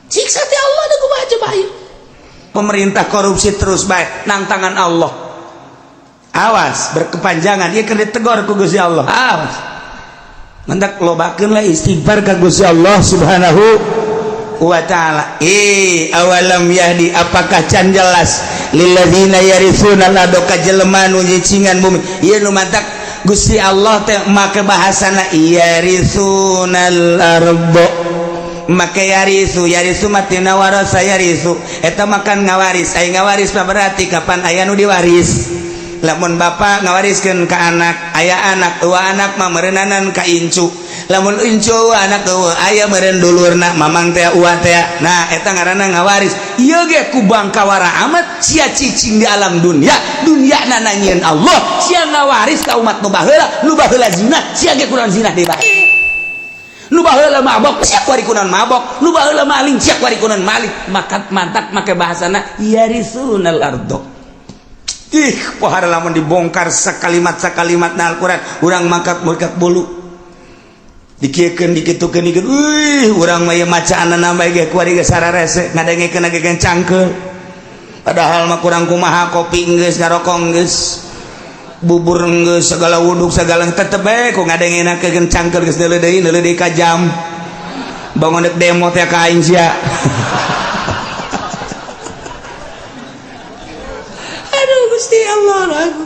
siksa teh Allah da kumaha coba ieu pemerintah korupsi terus baik nang tangan Allah awas berkepanjangan ieu keur ditegor ku Gusti Allah awas mendak lobakeun lah istighfar ka Gusti Allah Subhanahu wa ta'ala. Awalam yahdi apakah can jelas lilladzina yarithuna lado ka jelema nu nyicingan bumi ieu nu mantak Gusti Allah teh make bahasana yaritsunal ardo make yarisu matina warasa yarisu eta makan ngawaris aya ngawaris mah berarti kapan aya nu diwaris lamun bapa ngawariskeun ka anak aya anak dua anak mah meureunanan ka incu lamun incu anak eueuh aya meureun dulurna mamang teh uwa teh nah eta ngaranna ngawaris ieu ge ku bangkawara amat sia cicing di alam dunia na nanyieun Allah sia ngawaris ka umat nu baheula zina sia ge kunaon zina deui bae nu baheula mabok sia kuari kunaon mabok nu baheula maling sia kuari kunaon maling maka mantak make bahasana yarisunal ardo pohara lamun dibongkar sakalimat na Al-Quran urang mangkat bulu dikiekeun dikitukeun urang mah macaanna bae ge kuari ge sararese ngadengekeun ge cangkeul padahal mah kurang kumaha kopi geus ngarokok geus bubur geus segala wuduk segala tetep bae ku ngadengekeun cangkeul geus neuleuh deui ka jam bangun dek demo teh ka aing sia Gusti Allah ragu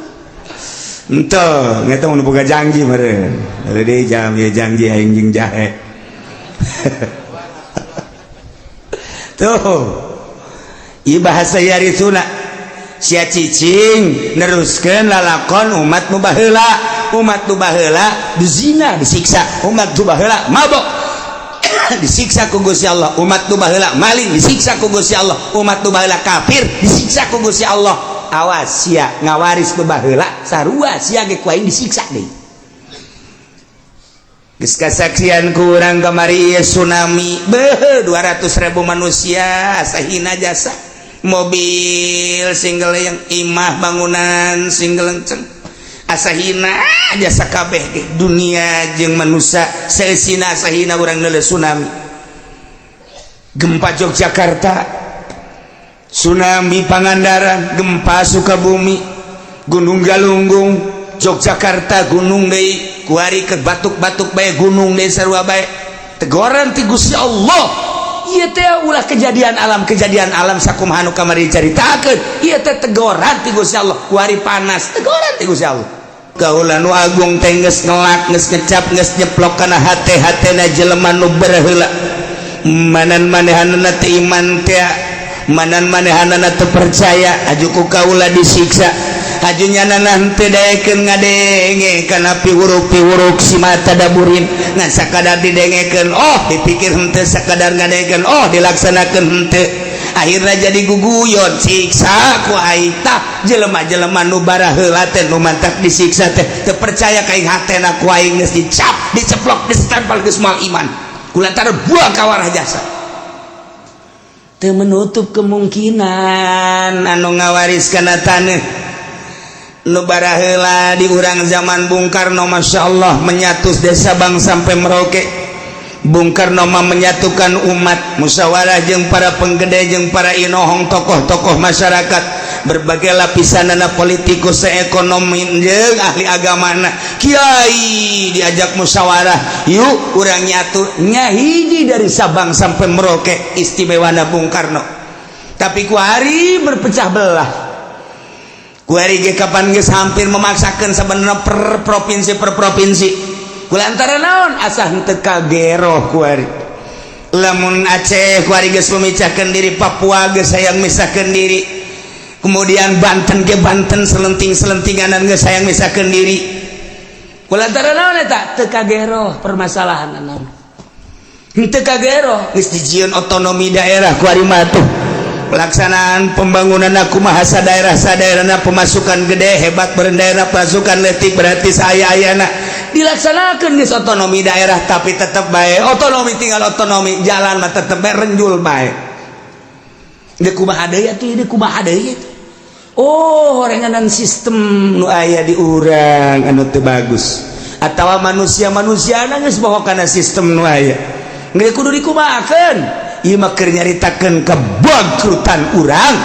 ento ngeta mun boga janji meureun deui jam ye janji aing jeung jahe tuh ieu bahasa yarisuna sia cicing neruskeun lalakon umat nu baheula dizina disiksa umat nu baheula mabok disiksa ku Gusti Allah umat nu baheula maling disiksa ku Gusti Allah umat nu baheula kafir disiksa ku Gusti Allah awas sia ngawaris nu baheula sarua sia ge ku aing disiksa deui geus kasaksian ku urang kamari tsunami beuh 200.000 manusia sahina jasa mobil single yang imah bangunan single lenceng asahina jasa kabeh ge dunia jeung manusia seusina sahina urang neuleuh tsunami gempa Yogyakarta tsunami Pangandaran gempa Sukabumi Gunung Galunggung Yogyakarta gunung deui kuari ke batuk-batuk bae gunung deui sarua bae teguran ti Gusti Allah ieu teh ulah kejadian alam sakumaha nu kamari caritakeun ieu teh teguran ti Gusti Allah kuari panas teguran ti Gusti Allah kaula nu agung teh geus ngelak geus ngecap geus nyeplok kana hate-hatena jelema nu baheula manan manehanna teh iman teh manan manehanana teu percaya ajuku kaula disiksa ajunya nanah teu daekeun ngadenge kana piwuruk si mata daburin ngan sakadar didengekeun dipikir henteu sakadar ngadengekeun dilaksanakeun henteu akhirna jadi guguyon siksa ku aing tah jelema-jelema nu baraheula teh nu mantak disiksa teh teu percaya ka aing hatena ku aing geus dicap diceplok distempel geus moal iman kulantaran buang kawarah jasa teu menutup kemungkinan anu ngawariskeun taneuh nu baraheula di urang zaman Bung Karno masyaallah menyatus desa Bang sampai Merauke Bung Karno mah menyatukan umat musyawarah jeung para penggede jeung para inohong tokoh-tokoh masyarakat berbagai lapisanana politikus ekonomi jeung ahli agamana kiai diajak musyawarah yuk urang nyatu nya hiji dari Sabang sampai Merauke istimewana Bung Karno tapi ku hari berpecah belah ku hari ge kapan geus hampir memaksakeun sabenerna per provinsi kulantaran naon asah henteu kagero ku hari lamun Aceh ku hari geus memecahkeun diri Papua geus hayang misahkeun diri kemudian Banten ke Banten selenting-selentinganan geus hayang misahkeun diri kulantaran naon eta teu kagero permasalahan naon henteu kagero geus dijieun otonomi daerah ku ari mah tuh pelaksanaan pembangunan kumaha sadaerah-sadaerahna pemasukan gede hebat berdaerah pasukan letik berarti saya-ayana dilaksanakeun geus otonomi daerah tapi tetep bae otonomi tinggal otonomi jalan mah tetep bae renjul bae deuk kumaha deui atuh deuk kumaha deui horenganan sistem nu aya di urang anu teu bagus atawa manusia-manusiana geus bohong kana sistem nu aya geus kudu dikumahakeun ieu mah keur nyaritakeun kebangkrutan urang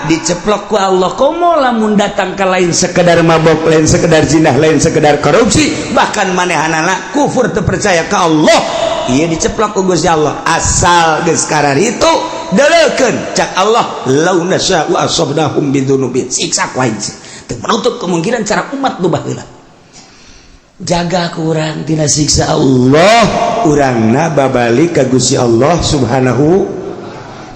diceplok ku Allah. Komo lamun datang ka lain sekedar mabok, lain sekedar zinah, lain sekedar korupsi, bahkan manehanana kufur teu percaya ka Allah, ieu diceplok ku Gusti Allah. Asal geus kararitu deulekeun cak Allah, law nasya'u asabnahum bidzunubihim, siksa ku aing teu menutup kemungkinan cara umat nu baheula. Jaga kurang tina siksa Allah, urangna babalik ka Gusti Allah Subhanahu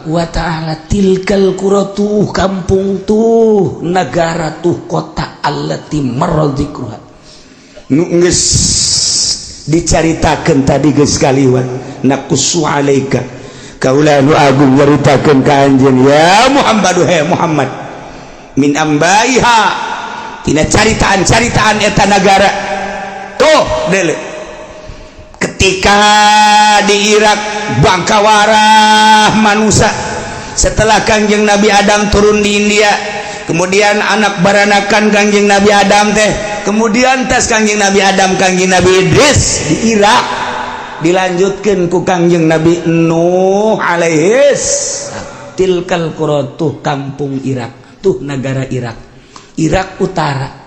wa ta'ala. Tilkal quratuh, kampung tuh, negara tuh, kota allati maradzikruha nu geus dicaritakeun tadi geus kaliwat. Naqussu alaika, kaula nu agung nyaritakeun ka anjeun ya Muhammad, he Muhammad, min ambaiha, tina caritaan-caritaan eta negara tuh dele. Ketika di Irak bangkawarah manusia setelah Kangjeng Nabi Adam turun di India, kemudian anak baranakan Kangjeng Nabi Adam teh, kemudian tas Kangjeng Nabi Adam Kangjeng Nabi Idris di Irak, dilanjutkan ku Kangjeng Nabi Nuh alaihis. Tilkal qura tuh kampung Irak, tuh negara Irak Utara.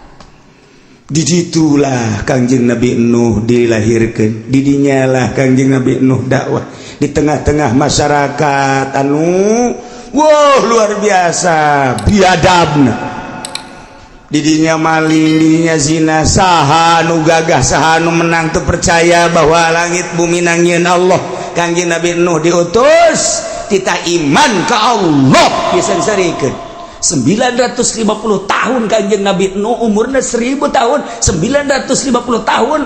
Di situlah Kangjeng Nabi Nuh dilahirkan, didinya lah Kangjeng Nabi Nuh dakwah di tengah-tengah masyarakat anu luar biasa biadabna. Didinya maling, didinya zina, saha nu gagah, saha nu menang teu percaya bahwa langit bumi nangieun Allah. Kangjeng Nabi Nuh diutus tita iman ka Allah disensarikeun. 950 tahun Kangjeng Nabi Nuh, umurna 1000 tahun, 950 tahun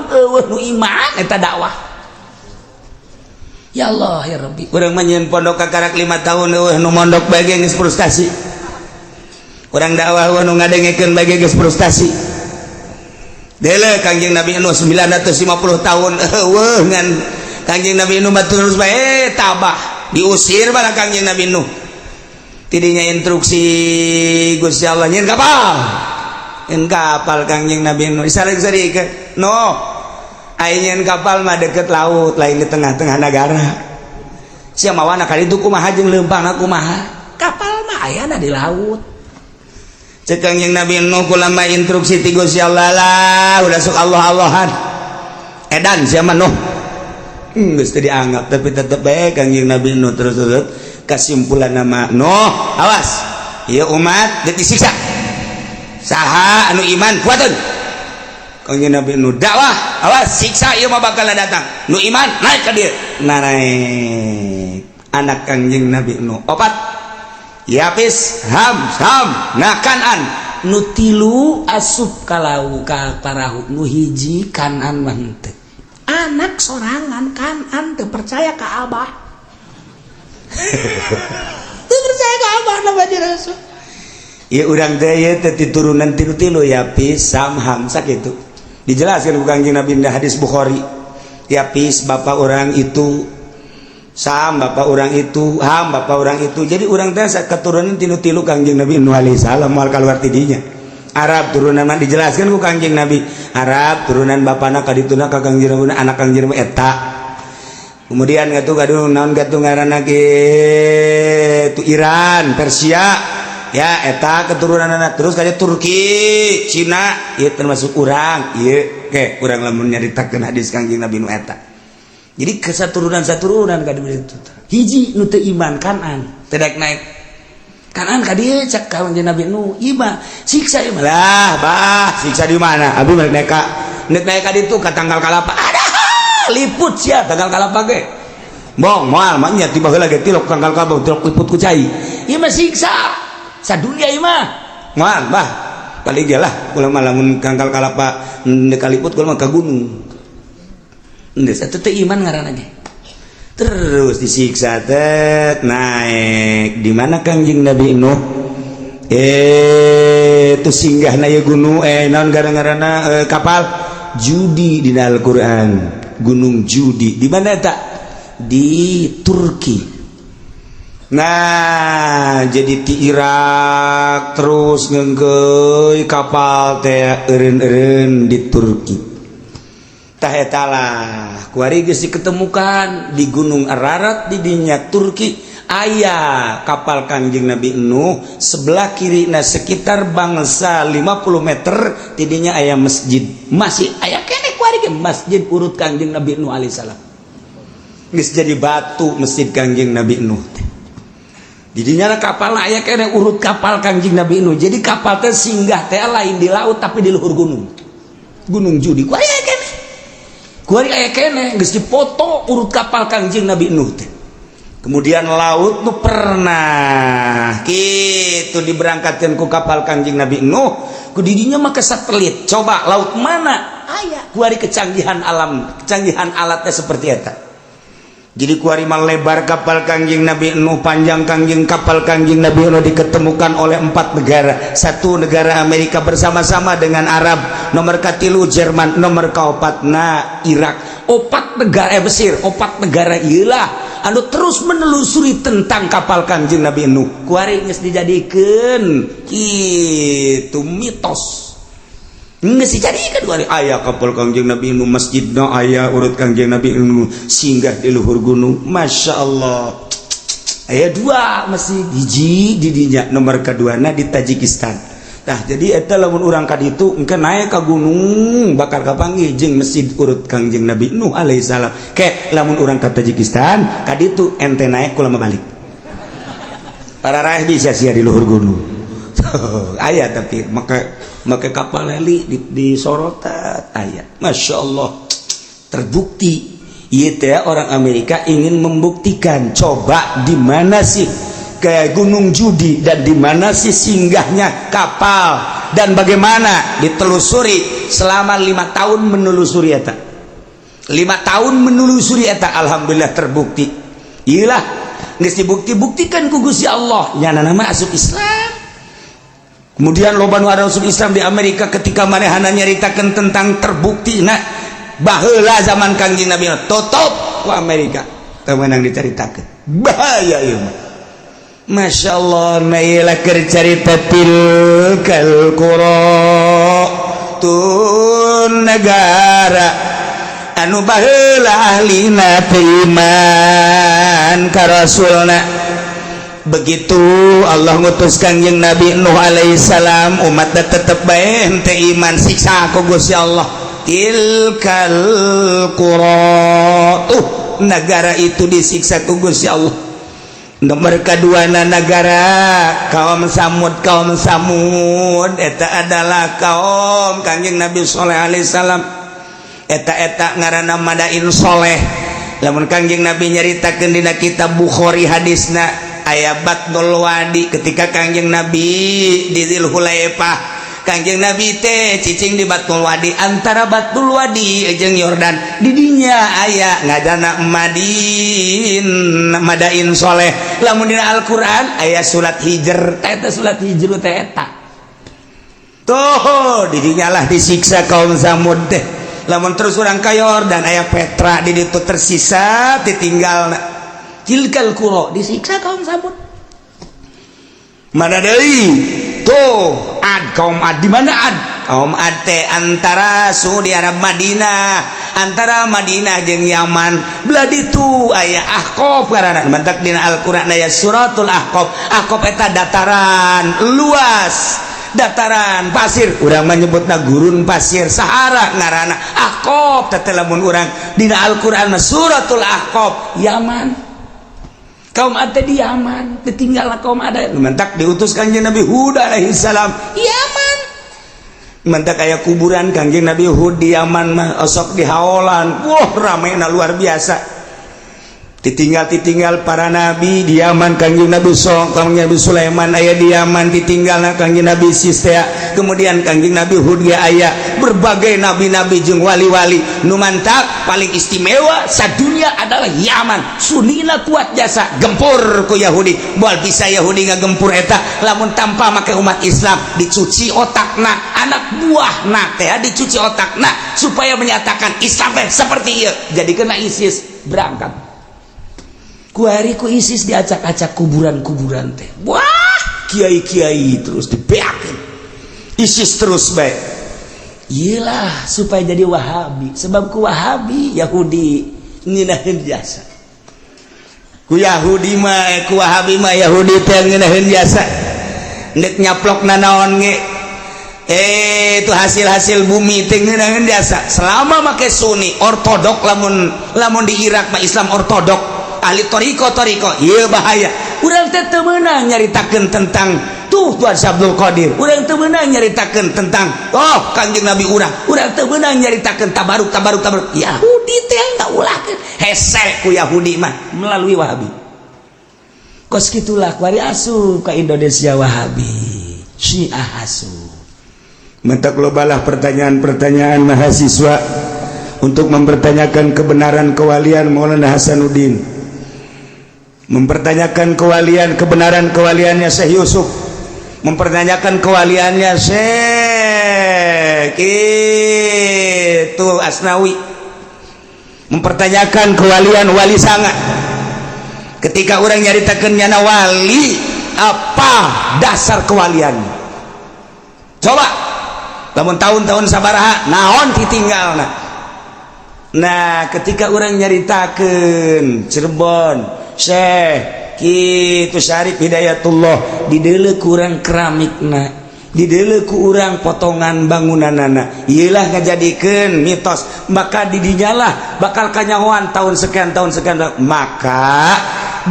nu iman eta dakwah. Ya Allah ya Rabbi, urang mah nyeun pondok kakarak 5 tahun nu mondok bae geus frustasi. Urang dakwah nu ngadengekeun bae geus frustasi. Deule Kangjeng Nabi Nuh 950 tahun ngan Kangjeng Nabi Nuh mah terus bae tabah, diusir bala Kangjeng Nabi Nuh. Tidinya instruksi Gusti Allah nyeun kapal Kangjeng Nabi Nuh disarik-sarikeun. Aing nyeun kapal mah deket laut, lain di tengah-tengah negara. Sia mawana kali itu kumaha jeung leumpangna kumaha? Kapal mah ayana di laut. Ceuk Kangjeng Nabi Nuh kula mah instruksi ti Gusti Allah lah, udah sok Allah-Allahan. Edan sia mah Nuh. Geus teu dianggap tapi tetep bae Kangjeng Nabi Nuh terus kesimpulan nama Nuh, awas ieu umat geus disiksa. Saha anu iman kuateun. Kangjeng Nabi Nuh dakwah, awas siksa ieu mah bakal datang. Nu iman naik ka dieu. Naik anak Kangjeng Nabi Nuh 4 Yapis, Ham, nah Kanan. Nu 3 asup ka laut ka parahu, nu 1 Kanan mah henteu. Anak sorangan Kanan teu percaya ka Abah. Teu percaya ka Abah nama Rasul. Ieu urang teh ieu teh turunan 3 Yapis, Ham sakitu. Dijelaskan ku Kangjeng Nabi di hadis Bukhari. Yapis bapak orang itu, Sam bapak orang itu, Ham bapak orang itu. Jadi orang teh keturunan 3 Kangjeng Nabi Nuh alaihi salam moal kaluar ti dinya. Arab turunan mah dijelaskan ku Kangjeng Nabi. Arab turunan bapana kadituna ka Kangjeng Nabi anak Kangjeng Nabi eta. Kemudian gatuh gaduh naon gatuh ngaranna ge tu Iran, Persia. Ya eta keturunan anak terus kayak Turki, Cina, ieu termasuk urang. Ieu ke urang lamun nyaritakeun hadis Kangjeng Nabi nu eta. Jadi kesaturunan-saturunan ka dieu itu. Hiji nu teu iman Kanan, teu naik. Kanan ka dieu cak Kangjeng Nabi nu, ieu mah siksa ieu mah. Lah, bah, siksa di mana? Abi mah naik ka ditu ka tanggal kalapa. Ada liput sia tanggal kalapa ge. Bong moal mah nya tiba heula ge tilok tanggal kalapa tilok liput ku cai. Ieu mah siksa. Sadunia ieu mah moal bah paling ge lah ulah mah lamun tanggal kalapa dekaliput kula mah ka gunung. Geus atuh teu iman ngaranna ge. Terus disiksa teh naik di mana Kangjeng Nabi Nuh tu singgahna ye gunung naon ngaranna kapal Judi dina Al-Qur'an. Gunung Judi di mana eta? Di Turki. Nah jadi di Irak terus ngengkeuy kapal teh eureun-eureun di Turki. tahetalah kuari geus diketemukan di Gunung Ararat di dinya Turki aya kapal Kangjeng Nabi Nuh sebelah kirina sekitar bangsa 50 meter tidinya aya masjid masih aya kene kuari ge masjid urut Kangjeng Nabi Nuh alaihissalam geus jadi batu masjid Kangjeng Nabi Nuh didinya kapal aya kene urut kapal Kangjeng Nabi Nuh jadi kapal teh singgah teh lain di laut tapi di luhur gunung Judi kuari aya kene kuari aya kene geus dipoto urut kapal Kangjeng Nabi Nuh teh. Kemudian laut nu pernah gitu diberangkatkan ku kapal Kangjeng Nabi Nuh ku didinya mah ke satelit coba laut mana aya kuari kecanggihan alam kecanggihan alatnya seperti eta jadi kuari mah lebar kapal Kangjeng Nabi Nuh panjang kapal Kangjeng Nabi Nuh diketemukan oleh 4 negara satu negara Amerika bersama-sama dengan Arab nomor katilu Jerman nomor kaopatna Irak 4 negara Mesir 4 negara iyalah anu terus menelusuri tentang kapal Kangjeng Nabi Nuh kuari geus dijadikeun kitu mitos geus dijadikeun kuari aya kapal Kangjeng Nabi Nuh masjidna aya urut Kangjeng Nabi Nuh singgah di luhur gunung masyaallah aya 2 masjid hiji di dinya nomor kaduana di Tajikistan nah jadi eta lamun urang ka ditu engke naik ka gunung bakal kapanggih jeung masjid urut Kangjeng Nabi Nuh alaihissalam ke lamun urang ka Tajikistan ka ditu ente naik kula balik para raih bisa sia di luhur gunung aya tapi make kapal heli di sorotan aya masyaallah terbukti ieu teh orang Amerika ingin membuktikan coba di mana sih ke Gunung Judi dan di mana sih singgahnya kapal dan bagaimana ditelusuri selama 5 tahun menelusuri eta 5 tahun menelusuri eta alhamdulillah terbukti iyalah geus dibukti-buktikan ku Gusti Allah nya nama asup Islam kemudian loba nu asup Islam di Amerika ketika manehana nyaritakeun tentang terbukti nah baheula zaman Kangjeng Nabi tutup ku Amerika teu meunang dicaritakeun bahaya ieu mah Masya Allah nailah cerita tilkal qura tun negara anu baheula ahlina iman ka rasulna begitu Allah ngutus Kangjeng Nabi Nuh alaihissalam umatna tetep bae henteu iman siksa ku Gusti Allah tilkal qura negara itu disiksa ku Gusti Allah nomor keduana negara kaum Samud eta adalah kaum Kangjeng Nabi Shalih alaihissalam eta ngaranna Madain Sholeh lamun Kangjeng Nabi nyaritakeun dina kitab Bukhari hadisna aya Batnul Wadi ketika Kangjeng Nabi di Dzulhulaifah Kangjeng Nabi teh cicing di Batnul Wadi antara Batnul Wadi jeung Yordan di dinya aya ngaranna Madain Sholeh lamun dina Al-Qur'an aya surat Hijr eta surat Hijr teh eta tuh di dinya lah disiksa kaum Samud teh lamun terus urang ka Yordan aya Petra di ditu tersisa ditinggalna tilkal qura disiksa kaum Samud mana deui tuh kaum Ad di mana Ad kaum Ad teh antara suhu di Arab Madinah antara Madinah jeung Yaman belah ditu aya Ahqaf karana mantak dina Al-Qur'an aya suratul Ahqaf eta dataran luas dataran pasir urang menyebutna gurun pasir Sahara ngaranna Ahqaf teh lamun urang dina Al-Qur'an suratul Ahqaf Yaman kaum Ad di Yaman ditinggal kaum Ad mentak diutus Kangjeng Nabi Hud alaihissalam Yaman mentak aya kuburan Kangjeng Nabi Hud di Yaman mah osok di haolan wah ramena luar biasa ditinggal para nabi di Yaman Kangjeng Nabi Kangjeng Nabi Sulaiman aya di Yaman ditinggalna Kangjeng Nabi Sistea kemudian Kangjeng Nabi Hud ge aya berbagai nabi-nabi jeung wali-wali nu mantap paling istimewa sadunya adalah Yaman sunina kuat jasa gempur ku Yahudi moal bisa Yahudi ngagempur eta lamun tanpa make umat Islam dicuci otakna anak buahna teh dicuci otakna supaya menyatakan Islam teh seperti ieu jadi kena ISIS berangkat kuari ku ISIS diacak-acak kuburan-kuburan teh wah kiai-kiai terus dibeakeun ISIS terus bae iyalah supaya jadi Wahabi, sebab ku Wahabi Yahudi ngeunaheun jasa, ku Yahudi mah ku Wahabi mah Yahudi teh ngeunaheun jasa ndek nyaplokna naon ge itu hasil bumi teh ngeunaheun jasa selama make Sunni ortodok lamun di Irak mah Islam ortodok ahli toriko ieu bahaya. Urang teh teu meunang nyaritakeun tentang tuh Tuan Abdul Qadir, urang teu meunang nyaritakeun tentang Kangjeng Nabi urang teu meunang nyaritakeun tabaruk Yahudi teh ngaulahkeun hese ku Yahudi mah melalui Wahabi. Kos kitulah kuari asup ka Indonesia Wahabi Syiah asup. Mata globalah pertanyaan-pertanyaan mahasiswa untuk mempertanyakan kebenaran kewalian Maulana Hasanuddin, mempertanyakan kebenaran kewaliannya Syekh Yusuf, mempertanyakan kewaliannya Syekh itu Asnawi, mempertanyakan kewalian Wali Sanga. Ketika orang nyaritakeun nyana wali, apa dasar kewaliannya? Coba lamun tahun-tahun sabaraha naon ditinggalna. Nah, ketika orang nyaritakeun Cirebon Syekh kitu Syarif Hidayatullah dideuleu ku urang keramikna, dideuleu ku urang potongan bangunanana, ieulah ngajadikeun mitos, maka didinyalah bakal kanyahoan tahun sekian maka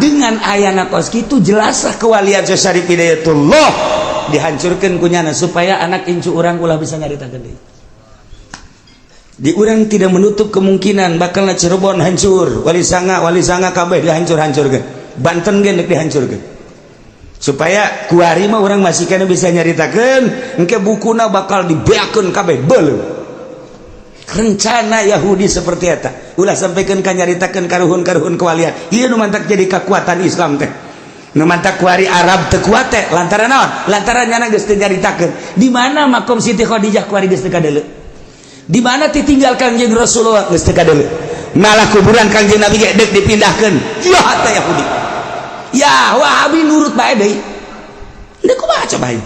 dengan ayana kos kitu jelaslah kewalian Syarif Hidayatullah dihancurkeun ku nyana supaya anak incu urang ulah bisa nyaritakeun deui. Di urang tidak menutup kemungkinan bakalna Cirebon hancur, Wali Sanga kabeh dihancur-hancurkeun, Banten ge deuk dihancurkeun. Supaya kuari mah urang masih kana bisa nyaritakeun engke bukuna bakal dibeakeun kabeh beuleuh. Rencana Yahudi seperti eta. Ulah sampaikeun ka nyaritakeun karuhun-karuhun kewalian. Ieu nu mantak jadi kekuatan Islam teh. Nu mantak kuari Arab teu kuat teh lantaran naon? Lantaran nyana geus teu nyaritakeun. Di mana makom Siti Khadijah kuari geus teu kadeuleu? Di mana ditinggal Kangjeng Rasulullah geus teu kadeuleu? Malah kuburan Kangjeng Nabi ge deuk dipindahkeun. Ya eta Yahudi. Ya Wahabi nurut bae deui. Deuk kumaha coba ieu?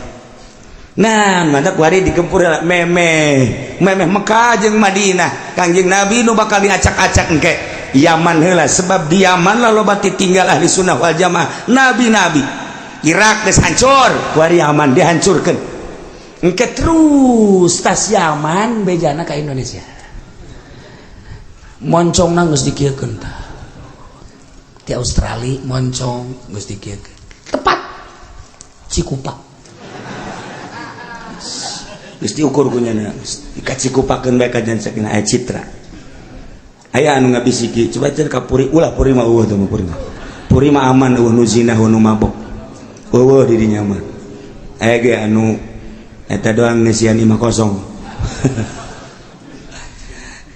Nah, mantak kuari dikempur memeh Mekah jeung Madinah. Kangjeng Nabi nu bakal diacak-acak engke Yaman heula, sebab di Yaman lah loba tinggal ahli sunnah wal jamaah nabi-nabi. Irak geus hancur, kuari Yaman dihancurkeun. Engke terus tas Yaman bejana ka Indonesia. Moncongna geus dikieukeun tah. Di Australia moncong geus dikieukeun. Tepat Cikupa. Geus diukur ku nyana. Dikacikupakeun bae ka jangan sakinah aya citra. Aya anu ngabisiki, coba cenah ka puri ulah puri mah eueuh teh puri mah. Puri mah aman eueuh nu zina nu mabok. Eueuh di dinya mah. Aya ge anu eta doang ngesian 50.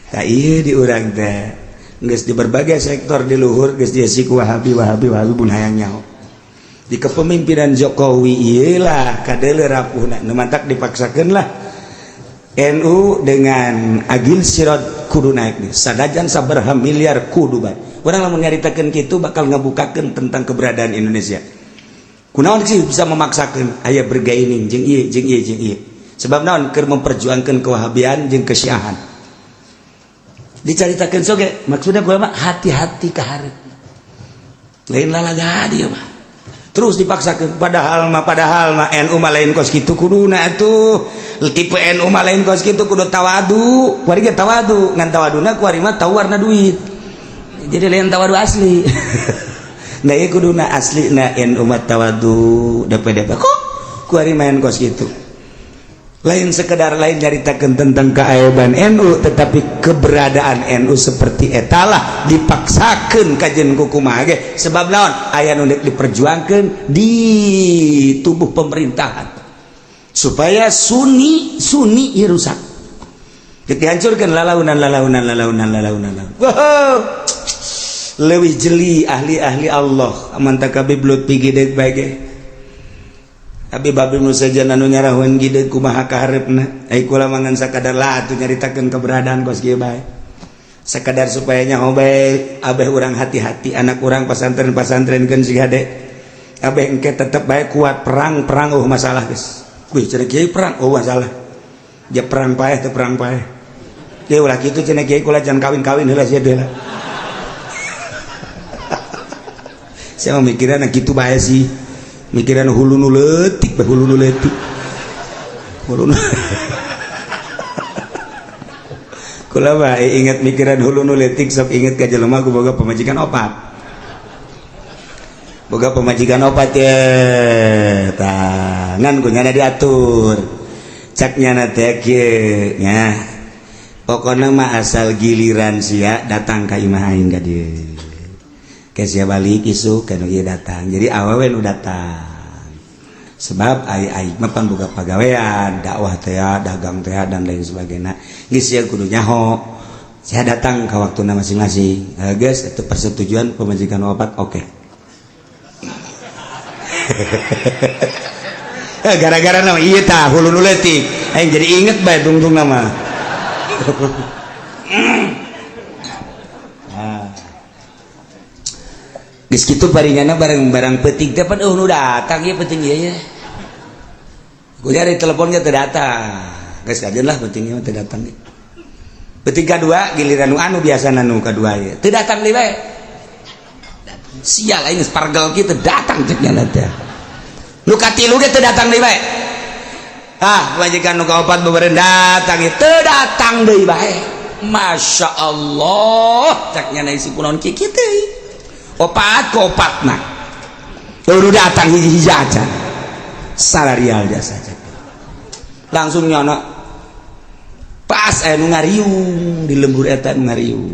Tah ieu di urang teh geus di berbagai sektor di luhur geus diasi ku Wahabi pun hayang nyaho. Di kepemimpinan Jokowi iyalah kadeuleu rapuhna nu mantak dipaksakeun lah NU dengan agil sirat kudu naik nih sadajan sabaraha miliar kudu bae. Urang lamun nyaritakeun kitu bakal ngabukakeun tentang keberadaan Indonesia. Kunaon sih bisa memaksakeun aya bergaining jeung ieu. Sebab naon keur memperjuangkeun kewahabian jeung kesyiahan. Dicaritakeun soge maksudna kumaha mah hati-hati ka hareup. Lain lalaga dia mah. Terus dipaksakeun padahal mah NU mah lain kos kitu kuduna atuh. Tipe NU mah lain kos kitu kudu tawadu. Kuari ge tawadu, ngan tawaduna kuari mah tawarna duit. Jadi lain tawadu asli. Nah ieu kuduna aslina NU mah tawadu DPD kok kuari main kos kitu. Lain sekedar lain nyaritakeun tentang keaiban NU, tetapi keberadaan NU seperti etalah dipaksakeun kajen kumaha ge sebab naon aya nu diperjuangkeun di tubuh pemerintahan supaya sunni ieu rusak. Dihancurkeun lalaunan. Wow. Leuwih jeli ahli-ahli Allah aman takabib lut pigideg bae ge. Abi babi nu saja anu nyarahuan gideuk kumaha ka hareupna ai kula mangan sakadar lah atuh nyaritakeun keberadaan kos kieu bae sakadar supaya nyaho bae abeh urang hati-hati anak urang pasantren-pasantrenkeun si gade abeh engke tetep bae kuat perang masalah geus kuy cenah kieu perang masalah ja perang paeh teu perang paeh teh ulah kitu cenah kiai kula can kawin-kawin heula sia deula saya mikiran gitu bae sih mikiran hulu nu leutik bae hulu nu leutik hulu nu kula bae ingat mikiran hulu nu leutik sok inget ka jelema ku boga pamajikan opat ya tangan ku nyana diatur cak nyana teh kieu nya pokona mah asal giliran sia datang ka imah aing ka dieu sia balik isuk kana ieu datang jadi awewe nu datang sebab ai mah pan boga pagawean dakwah teh dagang teh dan lain sebagainya geus sia kudu nyaho sia datang ka waktuna masing-masing geus itu persetujuan pemajikan opat oke gara-gara nama iya tah hulu nu leutik aing jadi inget bae tungtung nama geus kitu paringana barang-barang peuting teh pan nu datang ieu penting ieu ku nyari telepon ge teu datang geus kajeun lah penting ieu teu datang penting kadua giliran nu anu biasana nu kadua ieu teu datang deui bae sial aing pargel kitu datang cek nya teh nu katilu ge teu datang deui bae majikan nu kaopat bebereen datang teu datang deui bae masya Allah cek nya isi kunaon kieu teh opat ke opatna baru datang hiji-hiji aja salarial jasa langsung nyono pas nu ngariung di lembur eta nu ngariung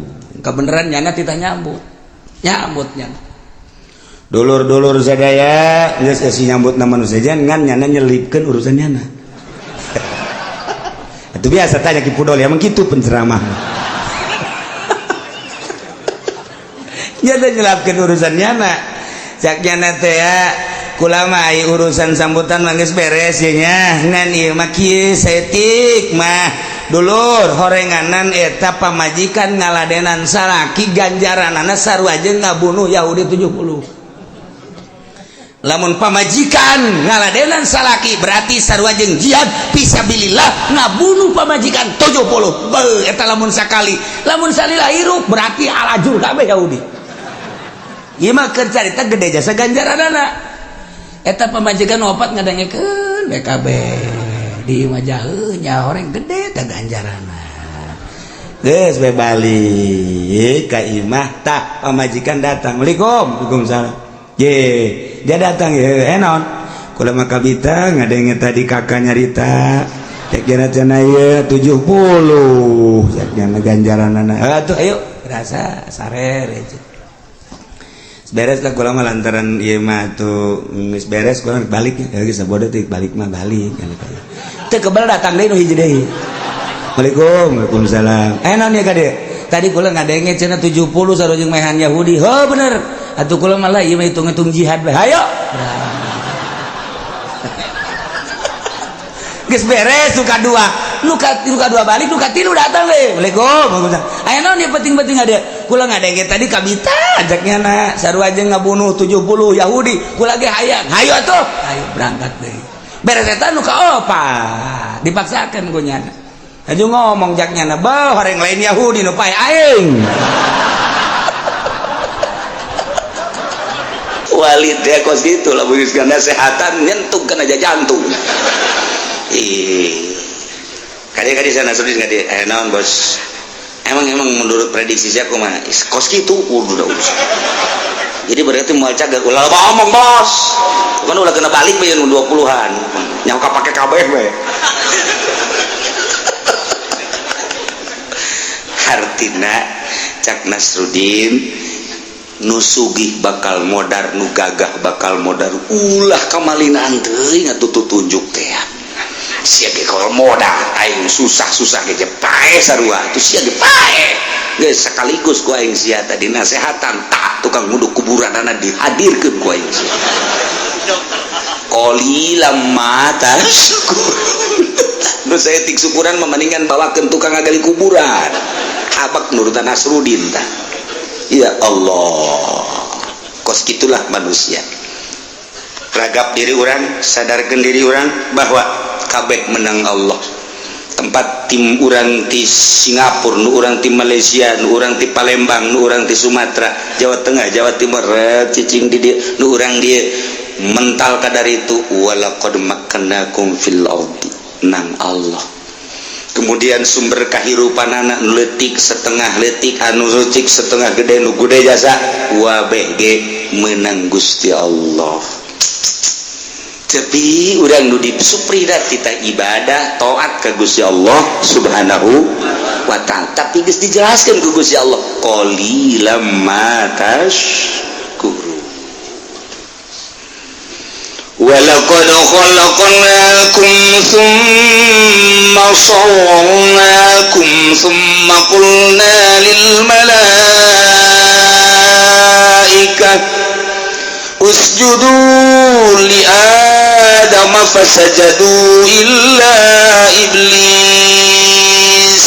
kebeneran nyana titah nyambut nyana dulur-dulur sadaya geus si nyambut na manusia saja ngan nyana nyelipkeun urusan nyana itu biasa tanya ki pudol emang kitu penceramah nyata nyelapkeun urusan nyana cak nyana teh ya kula mah urusan sambutan mah geus beres ye nya ngan ieu mah kieu saeutik mah dulur horenganan eta pamajikan ngaladenan salaki ganjaranana sarua jeung ngabunuh Yahudi 70 lamun pamajikan ngaladenan salaki berarti sarua jeung jihad fisabilillah ngabunuh pamajikan 70 beuh eta lamun sakali lamun salila hirup berarti alajur kabeh Yahudi ieu mah keur carita gede jasa ganjaranana eta pamajikan opat ngadengekeun BKB di wajah nya horeng gede teh ganjaranna geus we balik ka imah tah pamajikan datang Assalamualaikum Waalaikumsalam ye dia datang ye enon kula mah kabita ngadenge tadi kakak nyarita cek cenah ieu 70 saknya ganjaranana atuh ayo rasa sarer beres lah kula mah lantaran ieu mah tuh geus beres kula balik ya geus sabodo teh balik mah balik kan teu kebal datang deui nu hiji deui Waalaikumsalam naon ya kade tadi kula ngadenge cenah 70 sarua jeung mehan Yahudi heuh bener atuh kula mah lah ieu mah hitung-hitung jihad bae hayo geus beres nu kadua balik nu katilu datang we Waalaikumsalam aya naon ieu penting-penting ada kula ngadenge tadi kabita ajaknya na sarua jeung ngabunuh 70 Yahudi kula ge hayang hayu atuh hayu berangkat deui beres eta nu kaopat dipaksakeun ku nyana aju ngomong jaknya na bah horeng lain Yahudi nu pae aing walid teh kos kitu lamun geus nasehatan nyentuh kana jantung kade sana sudah nggak naon bos emang menurut prediksi saya mah kos gitu udah jadi berarti mau cagak ulah ngomong bos kan ulah kena balik bae 20-an nyangka pakai kabeh bae artina cak Nasrudin nusugih bakal modar nu gagah bakal modar ulah kamalinaan teuing atuh tunjuk teh sia ge kalau modal aing susah-susah ge pae sarua itu sia ge pae geus sekaligus ku aing sia tadi nasehatan tak tukang nguduk kuburanana dihadirkeun ku aing sia qalilam mata syukur nu saeutik syukuran mendingan bawakeun tukang ngagali kuburan habak nurutan Nasrudin tah ya Allah kos gitulah manusia ragap diri orang sadarkan diri orang bahwa kabeh menang Allah tempat tim urang di Singapura, nu urang di Malaysia, nu urang di Palembang, nu urang di Sumatera, Jawa Tengah, Jawa Timur, cicing di dia, nu urang dia mental kadar itu walaqad makkannakum fil ardi nang Allah. Kemudian sumber kahirupan anak letik setengah letik anu letik setengah gede nu gede jasa wabg menang Gusti Allah. Tapi urang nu disuprida kita ibadah taat ka Gusti Allah Subhanahu wa ta'ala, tapi geus dijelaskeun ku Gusti Allah qalilam ma tashkurun. Walaqad khalaqnakum thumma sawwarnakum thumma qulna lil malaikati usjudu li Adam fasajadu illa iblis.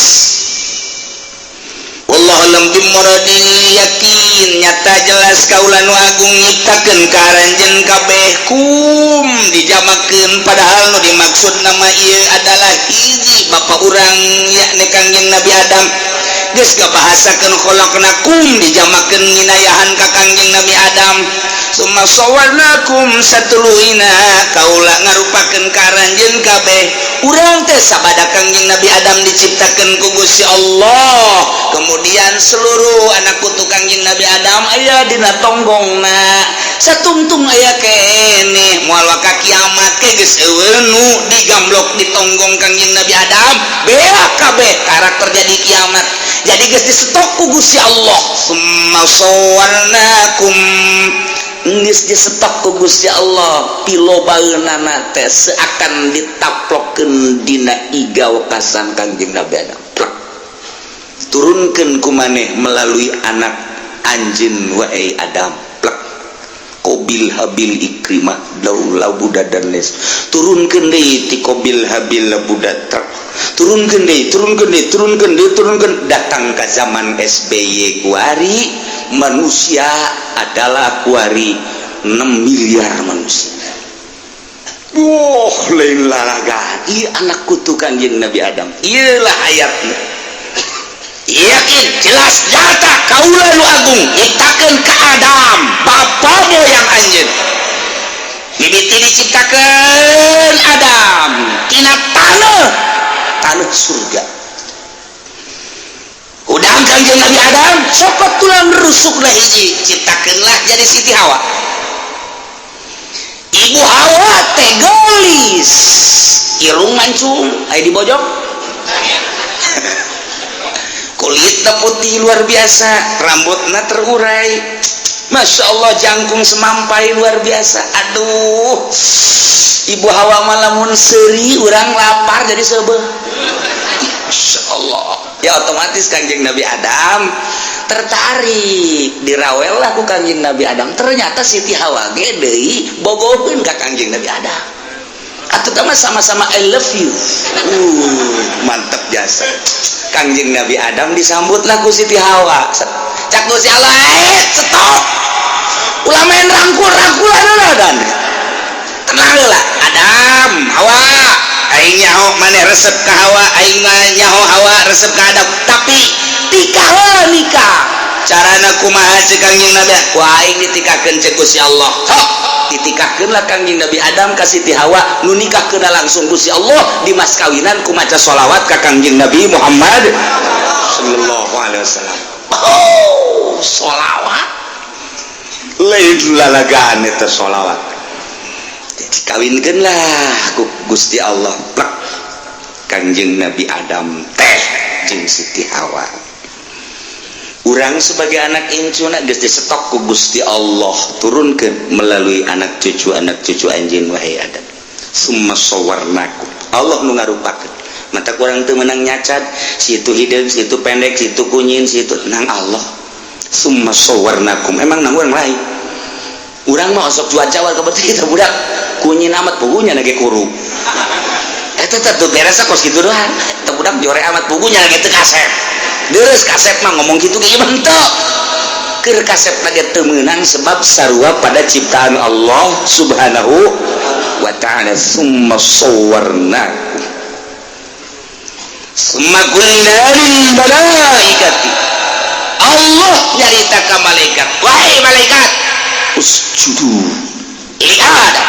Wallahu alam bimuradi. Yakin nyata jelas kaula nu agung nyiptakeun ka aranjeun kabeh kum dijamakeun, padahal nu dimaksud nama ieu adalah hiji bapa urang yakni Kangjeng Nabi Adam. Geus ngabahasakeun khalaqnakum dijamakeun nginayahan ka Kangjeng Nabi Adam. Summa sawarnakum satuluina kaula ngarupakeun ka aranjeun kabeh urang teh sabada Kangjeng Nabi Adam diciptakeun ku Gusti Allah. Kemudian seluruh anak putu Kangjeng Nabi Adam aya dina tonggongna satungtung aya kene moal ka kiamat ke geus eueun nu digamblok di tonggong Kangjeng Nabi Adam beak kabeh karakter jadi kiamat. Jadi geus disetok ku Gusti Allah. Summa sawarnakum geus disetok ku Gusti Allah pilobaeunana teh seakan ditaplokeun dina iga wekasan Kangjeng Nabi Adam. Turunkeun ku maneh melalui anak anjeun wae Adam. Qabil Habil Ikrimah daulah budadan les. Turunkeun deui ti Qabil Habil budak. Turunkeun datang ke zaman SBY kuari manusia adalah kuari 6 miliar manusia. Lain lalagan ieu anak kutu Kangjeng Nabi Adam. Ieulah ayatna. Yakin jelas nyata kaula nu agung nyiptakeun ka Adam bapa moyang anjeun. Hiditi diciptakeun Adam tina taneuh surga. Udang Kangjeng Nabi Adam sokot tulang rusukna hiji ciptakeunlah jadi Siti Hawa. Ibu Hawa teh gelis irung mancung aya di bojong. Kulitnya putih luar biasa, rambutnya terurai, Masya Allah jangkung semampai luar biasa. Aduh, Ibu Hawa malamun seri, orang lapar jadi sebeh. Masya Allah, ya otomatis Kangjeng Nabi Adam tertarik, dirawel lah ku Kangjeng Nabi Adam. Ternyata Siti Hawa gede bogoheun ka Kangjeng Nabi Adam. Atau sama-sama I love you. Mantap jasa. Kangjeng Nabi Adam disambut lagu Siti Hawa. Cak Gusti Allah, stop. Ulah main rangkul-rangkulan dan. Tenang lah, Adam, Hawa. Aing nyaho maneh resep ka Hawa, aing nyaho Hawa resep ka Adam. Tapi tikah nikah. Carana kumaha cek Kangjeng Nabi? Wah, aing ditikahkeun cek Gusti Allah. Sok. Ditikahkeunlah Kangjeng Nabi Adam ka Siti Hawa nu nikahkeunna langsung Gusti Allah di mas kawinan ku maca sholawat ka Kangjeng Nabi Muhammad sallallahu alaihi wasallam. Oh, sholawat lain lalagaan eta sholawat. Dikawinkeunlah ku Gusti Allah plek Kangjeng Nabi Adam teh jeung Siti Hawa. Urang sebagai anak incuna geus disetok ku Gusti Allah turunkeun melalui anak cucu anjeun wahai Adam. Summa sawarnakum. Allah nu ngarupakeun. Mata kurang teu meunang nyacat, situ hideung, situ pendek, situ kunyin, situ nang Allah. Summa sawarnakum. Emang nang urang lain. Urang mah sok cuaca war kabeuti kita budak kunyin amat pugunya lagi kuru. Eta teh beres kos kitu doang. Eta budak jore amat pugunya lagi teu kasep. Deres kasep mah ngomong gitu kayak bentuk keur kasep lagi temenang sebab sarua pada ciptaan Allah Subhanahu wa ta'ala. Summa sawarnakum Semagundarin malaikati. Allah nyarita ka malaikat, wahai malaikat, usjudu li Adam.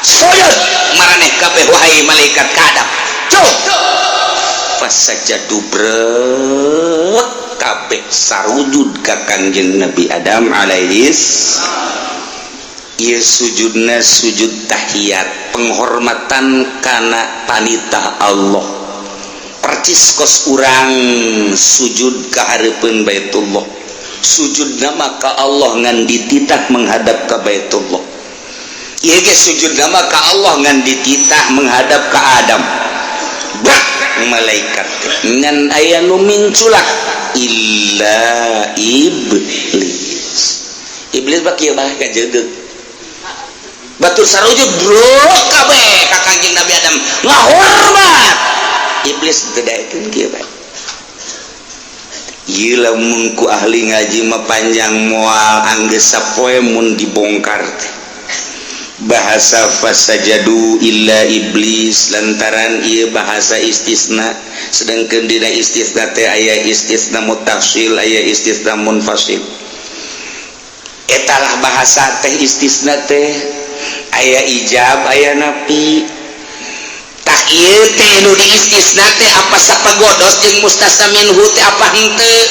Sujud maraneh kabeh wahai malaikat ka Adam. Cuk. Fasajadu brek kabeh sarujud ka Kangjeng Nabi Adam alaihis. Ieu sujudna sujud tahiyat, penghormatan kana panitah Allah. Percis kos urang sujud ka hareupeun Baitullah. Sujudna maka Allah ngan dititah menghadap ka Baitullah. Ieu ge sujudna maka Allah ngan dititah menghadap ka Adam. Bak malaikat ngan aya nu minculak illa iblis. Iblis bak kieu mah kajeudeuh. Batur sarujud bro kabeh ka Kangjeng Nabi Adam ngahormat. Iblis tedaekeun kieu bae. Ieu lamun ku ahli ngaji mah panjang moal anggeus sapoe mun dibongkar teh. Bahasa fasajadu illa iblis lantaran ieu bahasa istisna, sedangkeun dina istisna teh aya istisna mutafsil aya istisna munfasil. Etalah bahasa teh istisna teh aya ijab aya nafi. Tah ieu teh nu di istisna teh apa sapagodos jeung mustasna minhu teh apa henteu.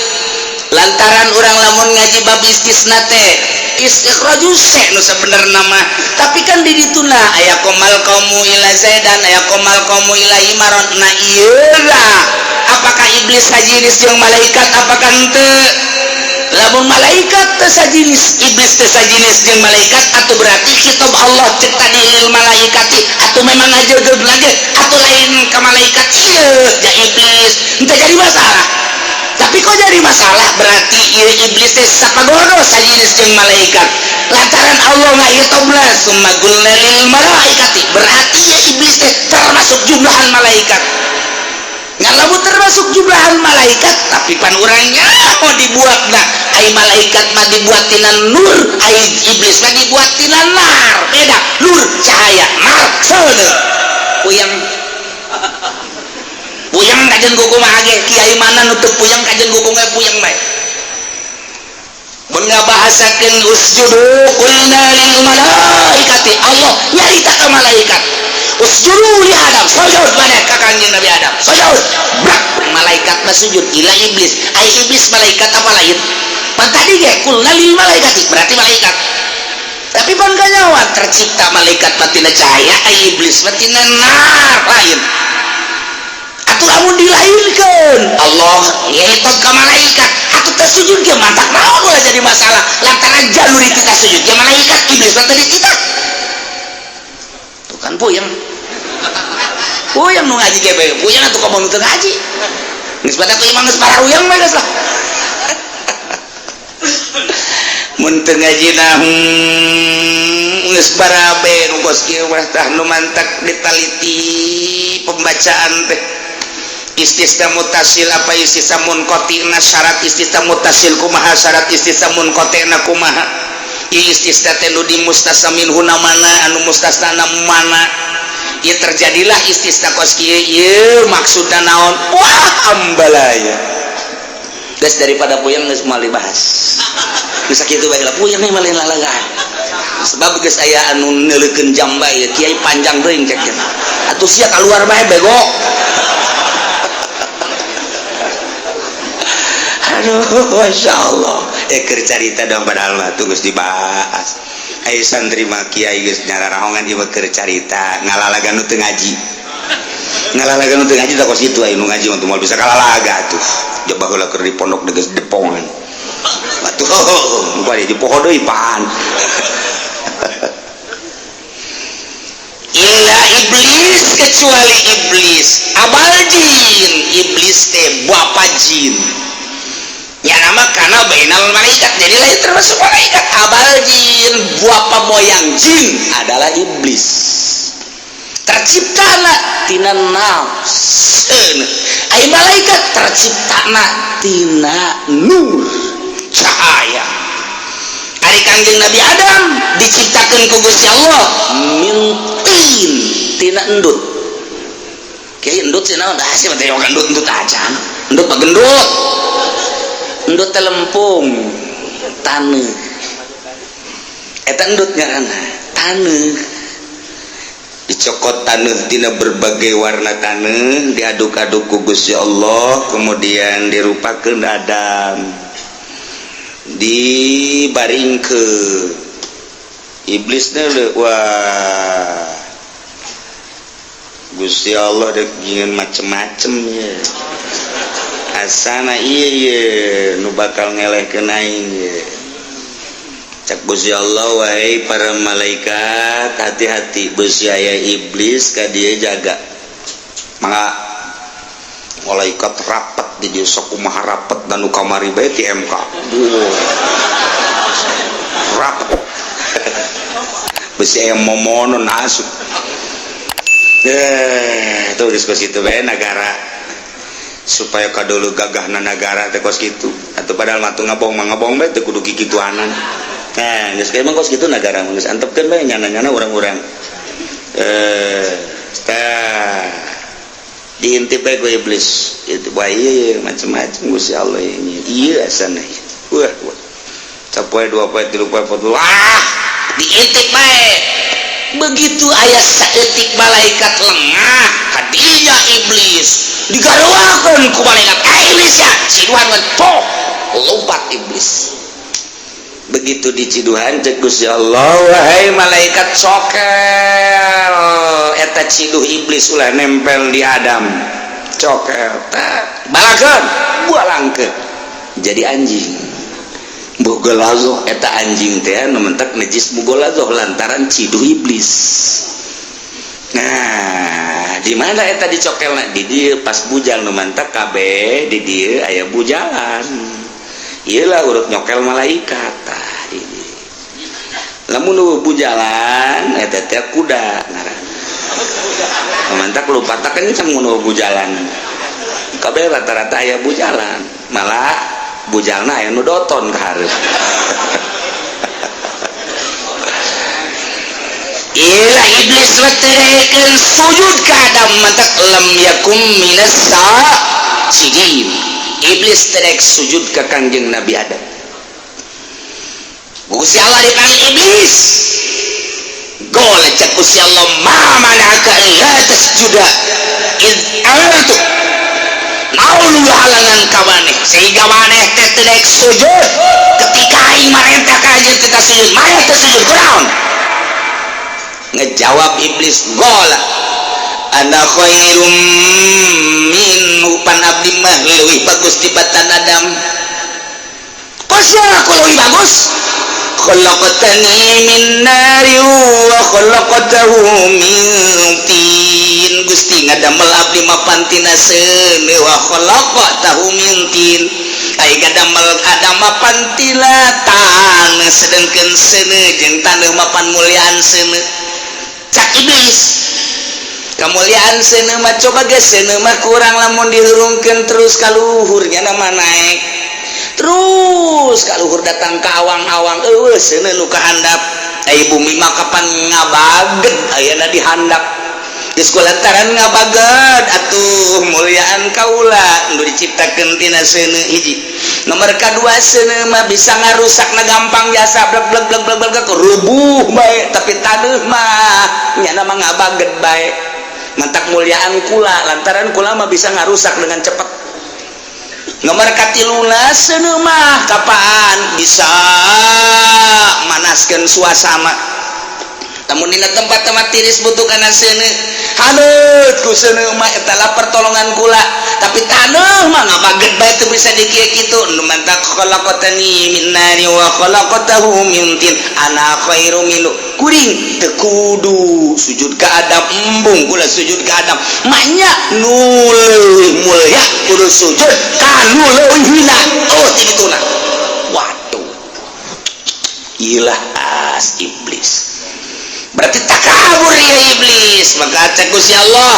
Lantaran urang lamun ngaji bab istisna teh istikhrajus nu sabenerna mah, tapi kan di dituna aya komal qaumu ila zaidan aya komal qaumu ila imaron. Nah ieu lah apakah iblis sajinis jeung malaikat apakah henteu? Lamun malaikat teh sajinis, iblis teh sajinis jeung malaikat, atuh berarti kitab Allah cek tadi lil malaikati atuh memang ngajeudeuh lagi atuh lain ka malaikat ieu ja iblis henteu jadi masalah. Tapi kok jadi masalah berarti ieu iblis teh sapagodos sajinis jeung malaikat. Lantaran Allah ngahitobna summa qulna lil malaikati, berarti ieu iblis teh termasuk jumlahan malaikat. Ngalamun termasuk jumlahan malaikat, tapi pan urangnya mau dibuatna ai malaikat mah dibuatinan nur, ai iblis mah dibuatinan nar. Beda, nur cahaya, nar seuneu. Puyang kajen gugung mah ge kiai mana nu teu puyang kajen gugung ge puyang bae. Mun ngabahasakeun usjudu qulna lil malaikati, Allah nyarita ka malaikat. Usjudu li Adam, sujud maneh ka Kangjeng Nabi Adam. Sujud. Brak malaikat mah sujud ila iblis. Ai iblis malaikat apa lain? Pan tadi ge qulna lil malaikati, berarti malaikat. Tapi pan kanyawa tercipta malaikat batina cahaya, ai iblis batina nar lain. Atuh lamun dilainkeun Allah ngitung ka malaikat atuh teh sujud ge mantak naon ulah jadi masalah lantaran jalur dititah sujud ge malaikat iblis mah teh dititah. Tuh kan puyeng nu ngaji ge bae puyeng atuh ka mun teu ngaji geus badak ku imam geus pararuyang bae geus lah. Mun teu ngaji nah geus barabe nu kos kieu mah tah nu mantak ditaliti pembacaan teh. Istisna mutasil apa istisna munqatina, syarat istisna mutasil kumaha, syarat istisna munqatina kumaha. Istisna teh nu di mustasna minhu mana anu mustasna mana. Ieu terjadilah istisna kos kieu ieu maksudna naon? Wah ambalaya. Geus daripada puyeng geus moal dibahas. Geus sakitu bae lah puyeng mah lain lalagaan. Sebab geus aya anu neuleukeun jam bae kiai panjang teuing cek kieu. Atuh sia kaluar bae bego. Aduh, Masya Allah. Keur carita dong padahal mah tuh geus dibahas. Ai santri mah kiai geus nyararaongan ieu keur carita, ngalalagan nu teu ngaji. Ngalalagan nu teu ngaji tak kos kitu aya nu ngaji mah moal bisa kalalaga atuh. Coba heula keur di pondok geus depongan. Atuh, muga di poho deui pan. Illa iblis kecuali iblis. Abal jin, iblis teh bapa jin. Ya nama karena bainal malaikat jadi lain termasuk malaikat. Abal jin buah moyang jin adalah iblis. Terciptana tina nafs. Ai malaikat terciptana tina nur cahaya. Ari Kangjeng Nabi Adam diciptakeun ku Gusti Allah min tin tina endut. kiai endut sih naon sih mah teh endut aja endut mah gendut endut teh lempung taneuh eta endut ngaranna taneuh dicokot taneuh tina berbagai warna taneuh diaduk-aduk ku Gusti Allah kemudian dirupakeun Adam dibaringke iblis teh wah Gusti Allah dek ingin macem-macem ya asana iya nu bakal ngelehkeun aing ya cak Gusti Allah wahai para malaikat hati-hati beus aya iblis ka dieu jaga mangga malaikat rapet di dieu sok kumaha rapet dan nu kamari bae ti MK rapet beus aya momonon asup tuh diskusi itu bae negara supaya kadulu gagahna negara teh kos kitu atuh padahal matu ngabong bae teu kudu kikituanan. Nah, geus kayak mah kos kitu negara mah geus antepkeun bae nyana-nyana urang-urang. Diintip bae ku iblis. Itu bae macam-macam Gusti Allah ini. Iya asana. Wah. Capoe 2 poe 3 poe 4. Diintip bae. Begitu aya saeutik malaikat lengah ka dinya iblis. Digaruakeun ku malaikat. Iblis ya, siduhan ngetok. Lompat iblis. Begitu diciduhan cek Gusti Allah wahai malaikat cokel eta ciduh iblis ulah nempel di Adam cokel tak balakeun bualangkeun jadi anjing bogolazoh eta anjing teh nu mentek najis bogolazoh lantaran ciduh iblis. Nah di mana eta dicokelna di dieu pas bujang nu mentek kabeh di dieu aya bujalan. Iyalah urut nyokel malaikat lamun nu bujalan eta teh kuda ngaranna mantak lupa tak kan can nu bujalan kabeh rata-rata aya bujalan malah bujalna aya nu doton ka hareup ilah iblis weterekeun sujud ka Adam mantak lam yakum minas sajidin iblis terek sujud ke kanjeng Nabi Adam. Gusti Allah dipanggil iblis. Qala cak Gusti Allah ma manaka la tasjuda id amartu. Naulu halangan ka maneh sehingga maneh teh terek sujud ketika aing marentah ka anjeun teh sujud maneh teh sujud kunaon? Ngejawab iblis qala ana khairum minhu pan abdi mah leuwih bagus tibatan Adam kosnya aku leuwih bagus khalaqtani min nari wa khalaqtahu min tin Gusti ngadamel abdi mah pantina seuneu wa khalaqtahu min tin ai ngadamel Adam mah pantina taneuh sedengkeun seuneu jeung taneuh mah pan muliaan seuneu cak iblis kemuliaan seuneu mah coba geus seuneu mah kurang lamun dihurungkeun terus ka luhurnya nama naik terus ka luhur datang ka awang-awang eueuh seuneu nu kahandap ai bumi mah kapan ngabaged ayeuna dihandap geus kulantaran ngabaged atuh muliaan kaula nu diciptakeun tina seuneu hiji nomor kadua seuneu mah bisa ngarusakna gampang jasa blek rubuh bae tapi taneuh mah nya mah ngabaged bae mantak muliaan kula lantaran kula mah bisa ngarusak dengan cepat nomor katiluna seuneu mah kapaan bisa manaskeun suasana namun dina tempat-tempat tiris butuh kana seuneu hadeut ku seuneu mah eta lah pertolongan kula tapi taneuh mah ngabaged bae teu bisa dikieu kitu nu mantak khalaqatani min nari wa khalaqatahu min tin ana khairu minhu kuring teu kudu sujud ka Adam embung kula sujud ka Adam mahnya nu leuwih mulya kudu sujud ka nu leuwih hina oh digituna waduh ilah as iblis berarti takabur ya iblis maka cek Gusti Allah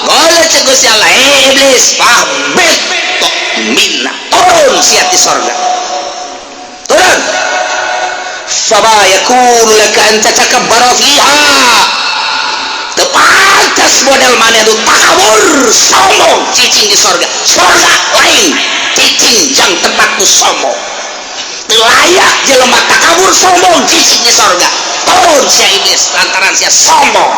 golek cek Gusti Allah iblis pahbet tok minna turun siat di sorga turun fama yakunu laka anta takabbara fiha tepantas model mana itu takabur sombong cicing di sorga lain cicing yang tempatku sombong layak jelema takabur sombong cicing di sorga turun sia iblis lantaran sia sombong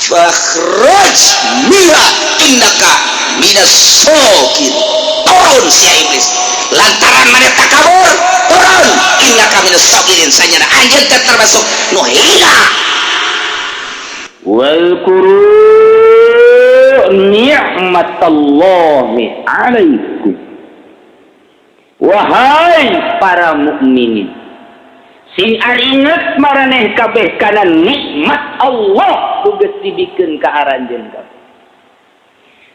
fakhraj minha innaka minas sokin turun sia iblis lantaran mana takabur turun innaka minas sokin sanyana anjeun teh termasuk nu hina Walkuru ni'matallahi alaikum. Wahai para mukminin, sing inget maraneh kabeh kana nikmat Allah tugas dibikeun ka aranjeun kabeh.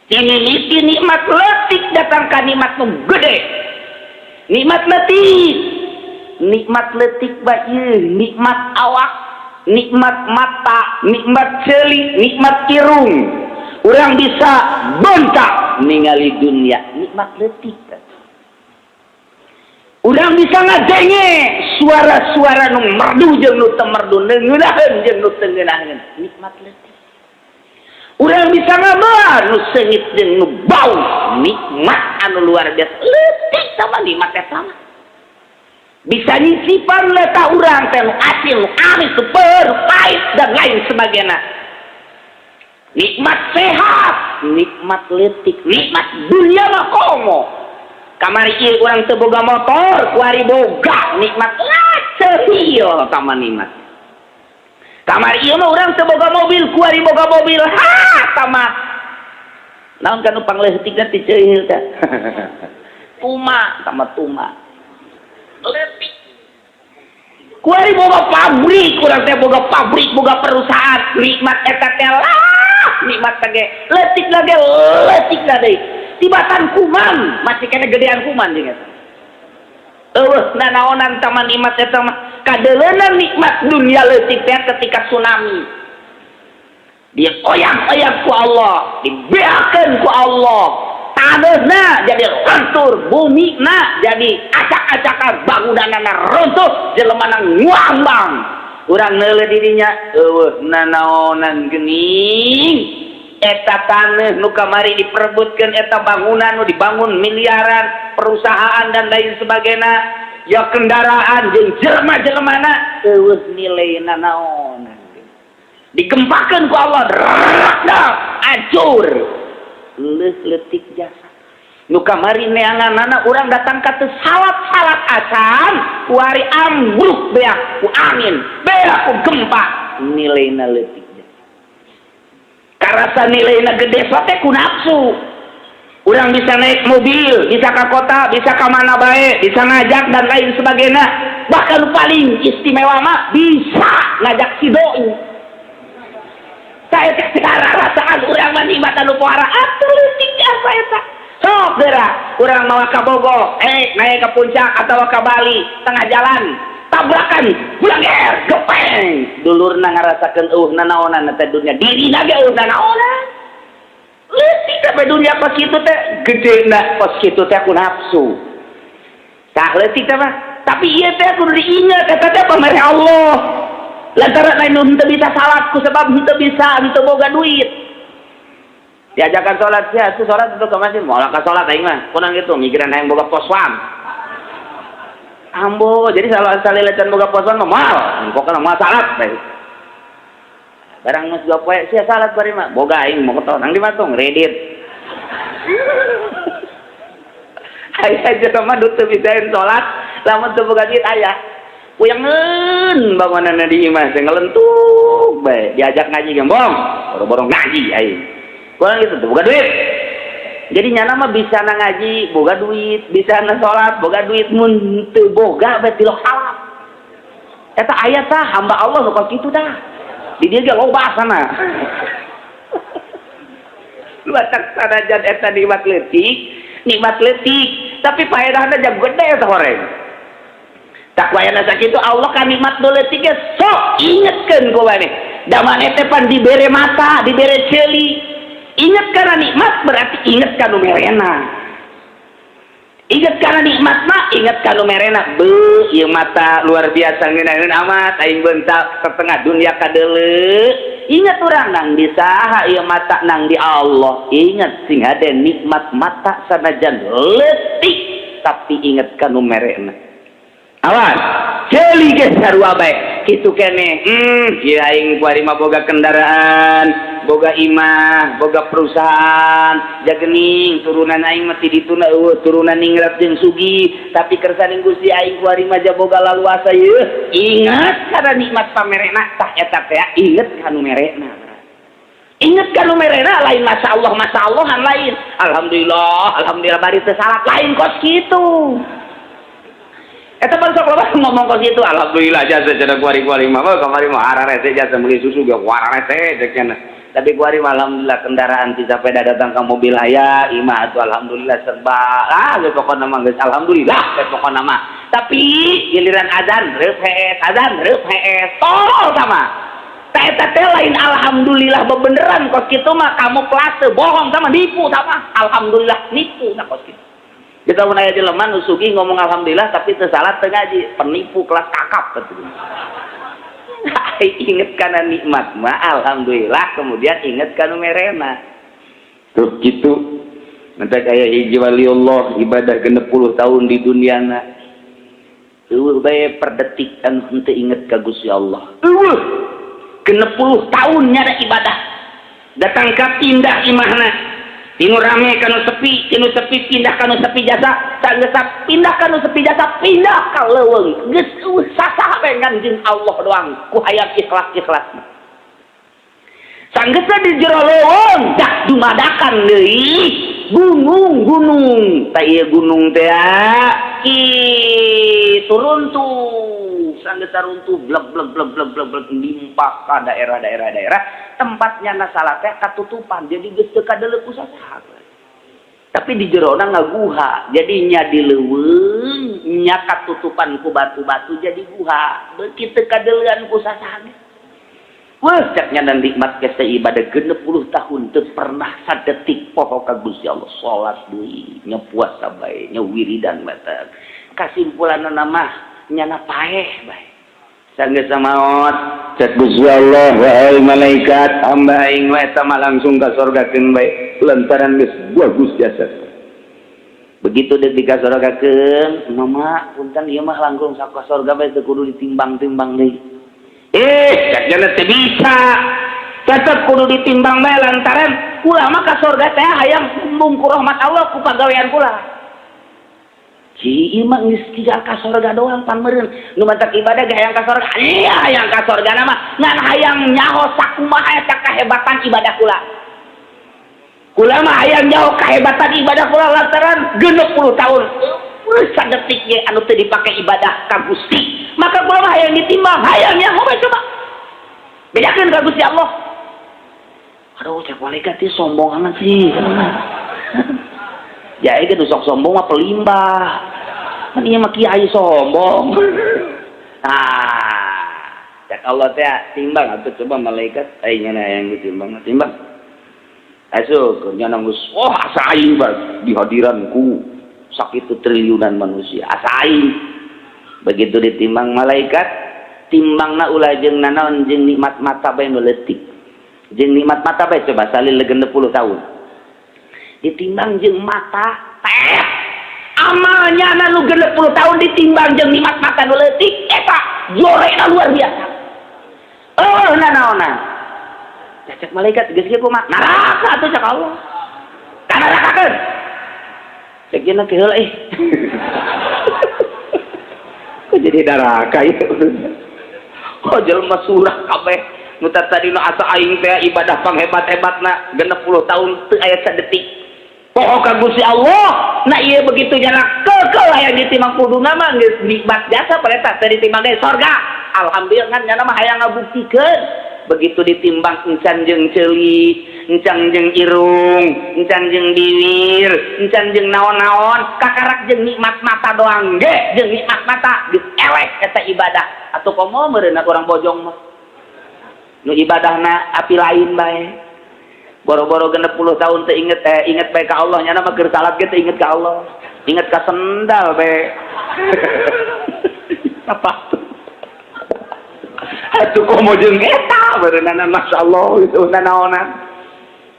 Timiliki nikmat leutik datang ka nikmat nu gede. Nikmat leutik bae nikmat awak, nikmat mata, nikmat celi, nikmat irung. Orang bisa bentak ningali dunia, nikmat leutik. Orang bisa ngadenge suara-suara nu merdu jeung nu teu merdu, ngeunaheun jeung nu teu ngeunaheun, nikmat leutik. Orang bisa ngabar nu seungit jeung nu bau, nikmat anu luar biasa. Leutik sama nikmat eta mah. Bisa nyisipan leta urang teh asil amis super pahit dan lain sebagainya. Nikmat sehat, nikmat leutik, nikmat dunia mah komo. Kamari ieu urang teu boga motor, kuari boga nikmat cerio sama nikmat. Kamari ieu mah urang teu boga mobil, kuari boga mobil, tamat. Naon kanu pangleutikna ti ceuil teh. Tuma sama tuma. Letik kuari boga pabrik kurang teh boga pabrik boga perusahaan nikmat eta teh lah nikmat teh letik lagi tibatan kuman masih kena gedean kuman jeung eta nanaonan taman nikmat eta mah kadeuleunan nikmat dunia letik teh ketika tsunami dia oyang-oyang ku Allah dibeakeun ku Allah tanahna jadi hancur, bumi na jadi acak-acakan, bangunanna runtuh, jelemana ngambang. Urang neuleuh dirinya, eueuh nanaonan geuning. Eta taneuh nu kamari diperebutkeun eta bangunan nu dibangun miliaran, perusahaan dan lain sebagainya, ya kendaraan jeung jelema-jelemana, eueuh nileina naonan. Digempakeun ku Allah, hancur. Letik jasa nu kamari neanganana urang datang ka teu salat acan kuari ambruk beak ku angin beak ku gempa nileuna leutik jasa karasa nileuna gede sote ku nafsu urang bisa naik mobil bisa ka kota bisa ka mana bae bisa ngajak dan lain sebagainya bahkan paling istimewa mah bisa ngajak si doi saya sekarang rasaan urang mah nikmat anu pohara atuh leutik jasa eta sok geura urang mawa ka Bogor naik ke puncak atau ke Bali tengah jalan tabrakan blenger gepeng dulurna ngarasakeun nanaonan teh dunia dirina ge nanaonan leutik teh dunia pas kitu teh gedena pas kitu teh ku nafsu tah leutik teh mah tapi ieu teh kudu diinget eta teh pamere Allah lantaran lain nu teu bisa salat ku sebab teu bisa teu boga duit diajakan salat sia tu salat itu ke masjid moal ka salat aing mah kunang kitu mikiran hayang boga poswan ambo jadi salat salelecan boga poswan mah moal pokona moal salat bae barang geus gopoe sia salat bari mah boga aing motor nang di Batung redit aya jelema nu teu bisaeun salat lamun teu boga duit aya puyangeun bangunanna di imah teh ngelentuk bae diajak ngaji gembong boro-boro ngaji aing kurang gitu tuh boga duit jadi nyana mah bisa na ngaji boga duit bisa na salat boga duit mun teu boga bae tilok salat eta aya tah hamba Allah nu kitu tah di dieu ge loba sana batak sanajan eta nikmat leutik tapi paedahna jang gede tah horeng tak wayana sakitu Allah kan nikmat nu leutik ge sok ingetkeun ku maneh da maneh teh pan dibere mata dibere ceuli ingat karena nikmat berarti ingat kanu merena ingat karena nikmat mah ingat kanu merena ieu mata luar biasa ngeunaheun amat aing bentak setengah dunia kadeuleu ingat orang nang di saha ieu mata nang di Allah. Ingat sing hade nikmat mata sanajan leutik tapi ingat kanu merena. Awas, ceuli ge sarua bae. Kitu kene. Ieu aing kuari mah boga kendaraan, boga imah, boga perusahaan, jagening turunan aing mah ti dituna turunan ningrat jeung sugi, tapi kersaning Gusti aing kuari mah boga laluasa ieu. Ingat kana nikmat pamerena tah eta teh, inget kanu merena. Inget kanu merena lain masyaallah lain. Alhamdulillah bari teu salat lain kos kitu. Eta bangsa kalau ngomong kos itu alhamdulillah jasa cenah kuari-kuari mah kamari mah ararese jasa meuli susu ge wararese cek cenah. Tapi kuari mah alhamdulillah kendaraan ti sepeda datang ke mobil aya imah atuh alhamdulillah serba geus pokona mah geus alhamdulillah geus pokona mah. Tapi giliran azan reup hees tolol sama. Ta eta teh lain alhamdulillah bebeneran kos kitu mah kamuflase bohong sama nipu sama alhamdulillah nipu na kos kitu. Kita menaya di leman usugi ngomong alhamdulillah tapi tersalah ngaji penipu kelas kakap betul. Ingat karena nikmat mah alhamdulillah kemudian ingat karena merena. Terus gitu nanti kayak hiji waliullah ibadah 60 tahun di dunia na. Bae per detik kan henteu inget ka Gusti Allah. 60 tahun nyada ibadah. Datang ka pindah imahna. Tinu rame kanu sepi pindah kanu sepi jasa, sanggeusap pindah kanu sepi jasa, pindah ka leuweung. Geus sasaha bae nganjing Allah doang ku hayang ikhlas. Sanggeusna di jero leuweung dak dumadakan deui gunung. Ta ieu gunung teh turun tuh. Sanggeusna runtuh blek nimpah ka daerah tempatnya nasalah teh katutupan jadi geus teu kadeuleu ku sasaha. Tapi di jerona ngaguha jadi nya di leuweung nya katutupan ku batu-batu jadi guha beuki teu kadeuleuan ku sasaha. Wah caknya dan nikmat kese ibadah 60 tahun teu pernah sadetik poho ka Gusti Allah salat deui nya puasa bae nya wiridan bae. Kasimpulanna mah nyana paeh bae. Sanggeus maot cek Gusti Allah wahai malaikat hamba aing we sama langsung ka sorgakeun bae lantaran geus bagus jasa. Begitu deuk ka sorgakeun mama punten ieu mah langkung ka sorga bae teu kudu ditimbang-timbang deui. Cek cenah teu bisa. Tetep kudu ditimbang bae lantaran kula mah ka sorga teh hayang mungku rahmat Allah ku pagawean kula. Si imang geus tinggal ka sorga doang pan meureun nu mantak ibadah ge hayang ka sorga iya hayang ka sorga mah ngan hayang nyaho sakumaha eta kahebatan ibadah kula mah hayang nyaho kahebatan ibadah kula lantaran 60 tahun sadetik ge anu teu dipake ibadah ka Gusti maka kula mah hayang ditimbang hayang nyaho bae coba bedakeun ka Gusti Allah. Aduh cek malaikat ieu sombong amat sih Jaya ge sok sombong mah pelimbah. Kan ieu mah kiai sombong. Nah, cak Allah teh timbang atuh coba malaikat nya yang ditimbang. Timbang. Asuh nya nanggus asa aing di hadiranku sakitu triliunan manusia. Asa aing. Begitu ditimbang malaikat, timbangna ulah jeung nanaon jeung nikmat mata bae nu leutik. Jeung nikmat mata bae coba salil 60 tahun. Ditimbang jeung mata teh amalnya nu 60 tahun ditimbang jeung nikmat mata nu leutik eta jorena luar biasa. Naona cek malaikat geus kieu kumaha neraka atuh cek Allah ka nerakakeun cek cenah keul kok jadi neraka ieu kok jelema surah kabeh nu tadi nu asa aing teh ibadah panghebat-hebatna 60 tahun teu aya sadetik poho ka Gusti Allah. Nah ieu begitu nyana keukeul hayang ditimbang kuduna mah geus nikmat jasa pareta teu ditimbang ge sorga. Alhamdulillah kan nyana mah hayang ngabuktikeun. Begitu ditimbang encan jeung ceuli, encan jeung irung, encan jeung bibir, encan jeung naon-naon, kakarak jeung nikmat mata doang ge, jeung nikmat mata geus elek eta ibadah. Atuh komo meureunna urang bojong mah. Nu ibadahna api lain bae. Boro-boro 60 tahun teu inget bae ka Allah nya mah keur salat ge teu inget ka Allah. Inget ka sendal bae. Apa? atuh komo jeung eta berenana masyaallah itu nanaonan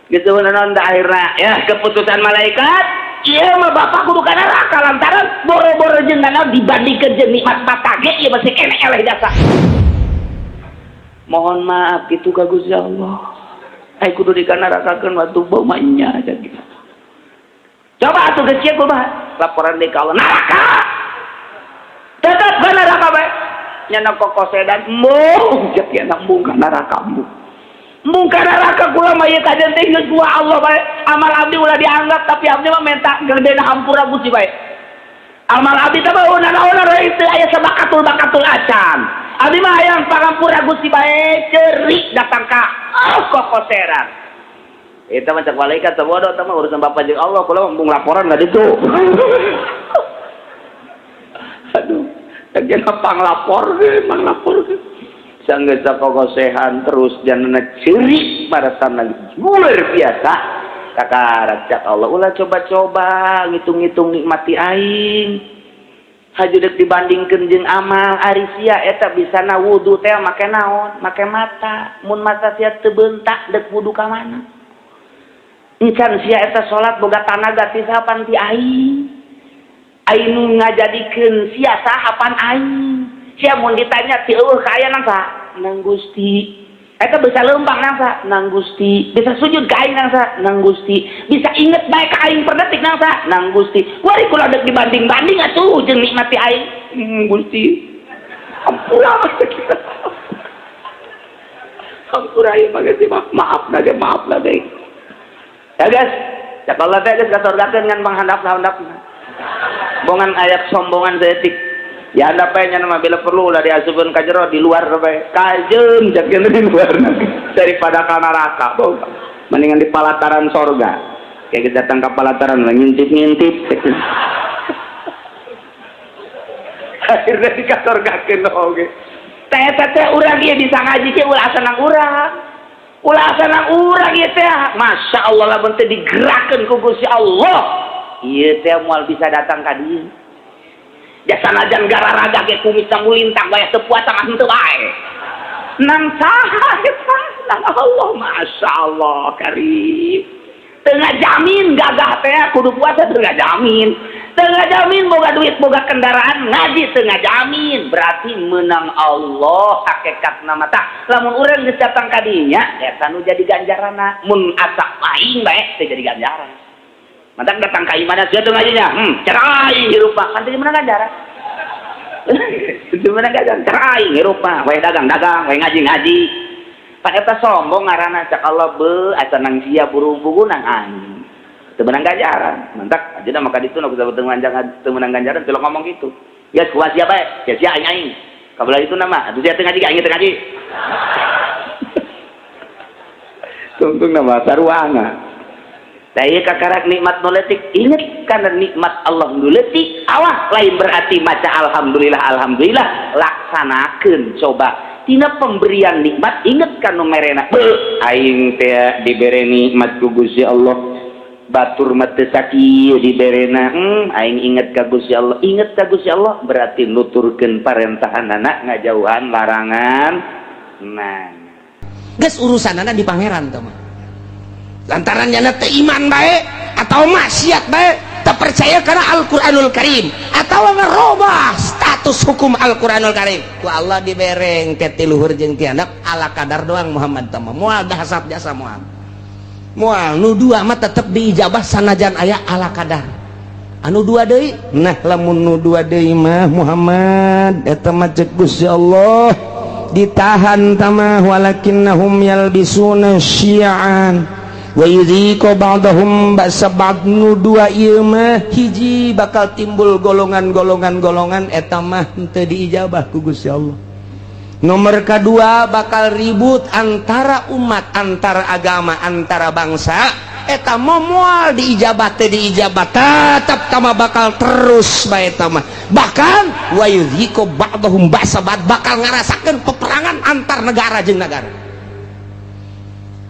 gitu nanon akhirna ya keputusan malaikat ieu mah bapak kudu ka neraka lantaran boro-boro jeung nanaon dibandingkeun jeung nikmat mata ge ieu masih keneh eleh jasa. Mohon maaf gitu ka Gusti Allah. Ai kudu dikanarakakeun waktu baumanya aja gitu. Coba atuh geus kieu kumaha? Laporan deui ka Allah neraka. Tetep ka neraka bae. Nya kokosedan mung jeung nya mung ka neraka mung. Mung ka neraka kula mah ieu kajen teh geus dua Allah bae. Amal abdi ulah dianggap tapi abdi mah minta gedena hampura Gusti bae. Amal abdi teh mah naon teu aya sabakatul acan. Abdi mah hayang pangampura Gusti bae ceurik datang ka kokoseran. Eta mah cak malaikat bodoh teh mah urusan Bapa jeung Allah kula mung laporan enggak ditu. Aduh, jeung panglapor ge. Sanggeus kokosehan terus janana ceurik barasan luar biasa. Kakarak cak Allah ulah coba-coba ngitung-ngitung nikmati aing. Hajudeuk dibandingkeun jeung amal ari sia eta bisana wudu teh make naon? Make mata. Mun mata sia teu beuntak deuk wudu ka mana? Encan sia eta salat boga tanaga ti sapan ti aing. Aing nu ngajadikeun sia sahapan aing. Sia mun ditanya ti eueuh ka aya nangsa? Nang Gusti. Eta bisa leumpang nangsa? Nang Gusti. Bisa sujud ka aing nangsa? Nang Gusti. Bisa inget bae ka aing per detik nangsa? Nang Gusti. Wari kula deuk dibanding-banding atuh jeung nikmati aing. Gusti. Ampura. Ampura ieu mah geus maaf na ge. Ya guys, cak Allah teh geus kasorgakeun ngan panghandap-handapna. Bongan ayat sombongan seetik. Ya handap bae nya mah bila perlu ulah diasupkeun ka jero di luar bae. Kajeum cak di luar daripada ka neraka. Mendingan di palataran sorga. Kayak kita datang ke palataran ngintip-ngintip. Akhirnya dikasorgakeun oge. Teh urang ieu bisa ngaji ke ulah senang urang. Ulah sana urang ieu teh masya Allah lamun teh digerakkeun ku Gusti Allah ieu teh moal bisa datang ka dieu ya sanajan gararaga ge kumis mulintang bae teu puasa mah henteu bae nang saha eta nang Allah masya Allah karim teu ngajamin gagah teh kudu puasa teu ngajamin boga duit boga kendaraan ngaji teu ngajamin berarti menang Allah hakikatna mah tah lamun urang geus datang ka dinya eta nu jadi ganjaranna mun asak aing bae teu jadi ganjaran mantak datang ka imana sia teu ngajinya cerai hirup mah kan teu meunang ganjaran teu meunang ganjaran cerai hirup mah wae dagang wae ngaji pan eta sombong ngaranna cak Allah beu asa nang sia buru-buru nang aing teu meunang ganjaran mantak ajeuna maka ditu nu teu meunang ganjaran teu ngomong gitu ya kuat sia bae sia aing kabelah itu nama atuh sia teu ngaji aing teu ngaji tungtung nama saruanga da ieu kakarak nikmat nu leutik inget kana nikmat Allah nu leutik awas lain berarti maca alhamdulillah laksanakeun coba tina pemberian nikmat inget kan nu merena aing teh dibere nikmat ku Gusti Allah batur mah teu sakieu diberena aing inget ka Gusti Allah berarti nuturkeun parentahanana ngajauhan larangan nah geus urusanana di pangeran teh mah lantaran nya teu iman bae atau maksiat bae teu percaya kana Al-Qur'anul Karim atawa ngarobah status hukum Al-Qur'anul Karim ku Allah dibereng teh ti luhur jeung ti handap ala kadar doang Muhammad teh mah moal dahasap jasa moal nu dua mah tetep diijabah sanajan aya ala kadar anu dua deui nah lamun nu dua deui mah Muhammad eta mah ceuk Gusti Allah ditahan tamah walakinnahum yalbisuna syi'an wa yudhiqu ba'dahum ba'sa ba'd nu dua ieu mah hiji bakal timbul golongan eta mah teu diijabah ku Gusti Allah nomor kedua bakal ribut antara umat antara agama antara bangsa eta moal diijabat teu diijabat tetep tama bakal terus bae eta mah bahkan wa yudhiqu ba'dahum ba'sa ba'd bakal ngarasakeun peperangan antar negara jeung negara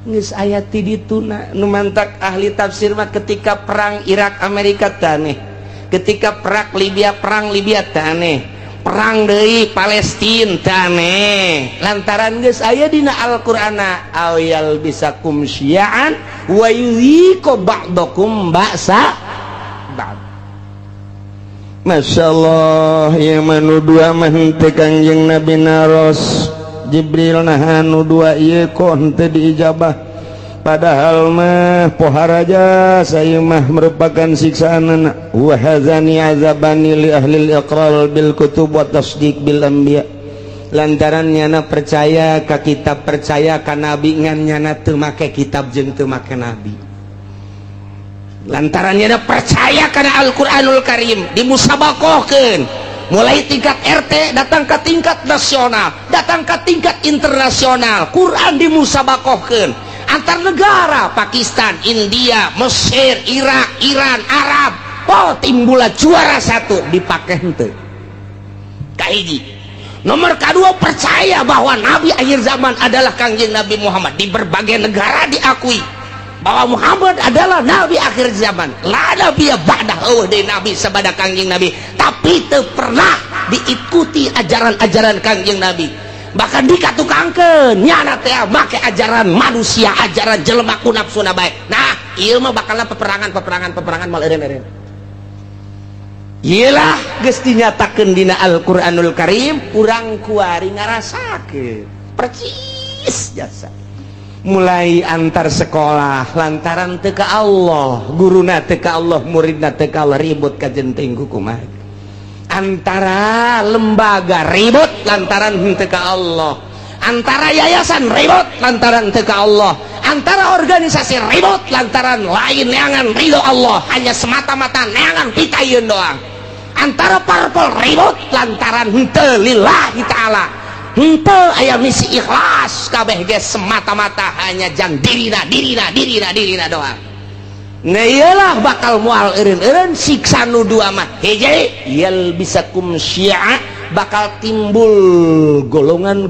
geus aya ti ditu nu mantak ahli tafsir mah ketika perang Irak Amerika taneh ketika perang Libya taneh perang deui Palestina taneh lantaran geus aya dina Al-Qur'an ayal bisakum syi'an wa yuziqu ba'dakum ba'sa ba'd. Masyaallah ya manu dua mah teu Kangjeng Nabi naros Jibril nah anu dua ieu kok henteu diijabah padahal mah poharaja saya mah merupakan siksaan wa hadzani azabani li ahli al-iqrar bil kutub wa tasdiq bil anbiya lantaran nyana percaya ka kitab percaya ka nabi ngan nyana teu make kitab jeung teu make nabi lantaran nyana percaya kana Al-Qur'anul Karim dimusabakohkeun mulai tingkat RT datang ke tingkat nasional datang ke tingkat internasional Quran dimusabakohkeun antar negara Pakistan, India, Mesir, Irak, Iran, Arab oh timbullah juara satu dipakai henteu kahiji. Nomor kedua percaya bahwa Nabi akhir zaman adalah Kangjeng Nabi Muhammad di berbagai negara diakui bahwa Muhammad adalah Nabi akhir zaman la nabiya ba'dahu dari Nabi sabada Kangjeng Nabi tapi teu pernah diikuti ajaran-ajaran Kangjeng Nabi bahkan dikatukangkeun nyana teh make ajaran manusia ajaran jelema ku nafsuna bae nah ieu mah bakalna peperangan mal eureun iyalah geus dinyatakeun dina Al-Qur'anul Karim urang kuari ngarasakeun percis jasa mulai antar sekolah lantaran teu ka Allah guruna teu ka Allah muridna teu ka Allah ribut ka jenting kumaha antara lembaga ribut lantaran henteu ka Allah antara yayasan ribut lantaran teu ka Allah antara organisasi ribut lantaran lain neangan ridho Allah hanya semata-mata neangan pitayeun doang antara parpol ribut lantaran henteu lillahi ta'ala henteu aya misi ikhlas kabeh ge semata-mata hanya jang dirina doang. Nah iyalah bakal mual eureun siksa nu dua mah hiji yal bisakum syi'a bakal timbul golongan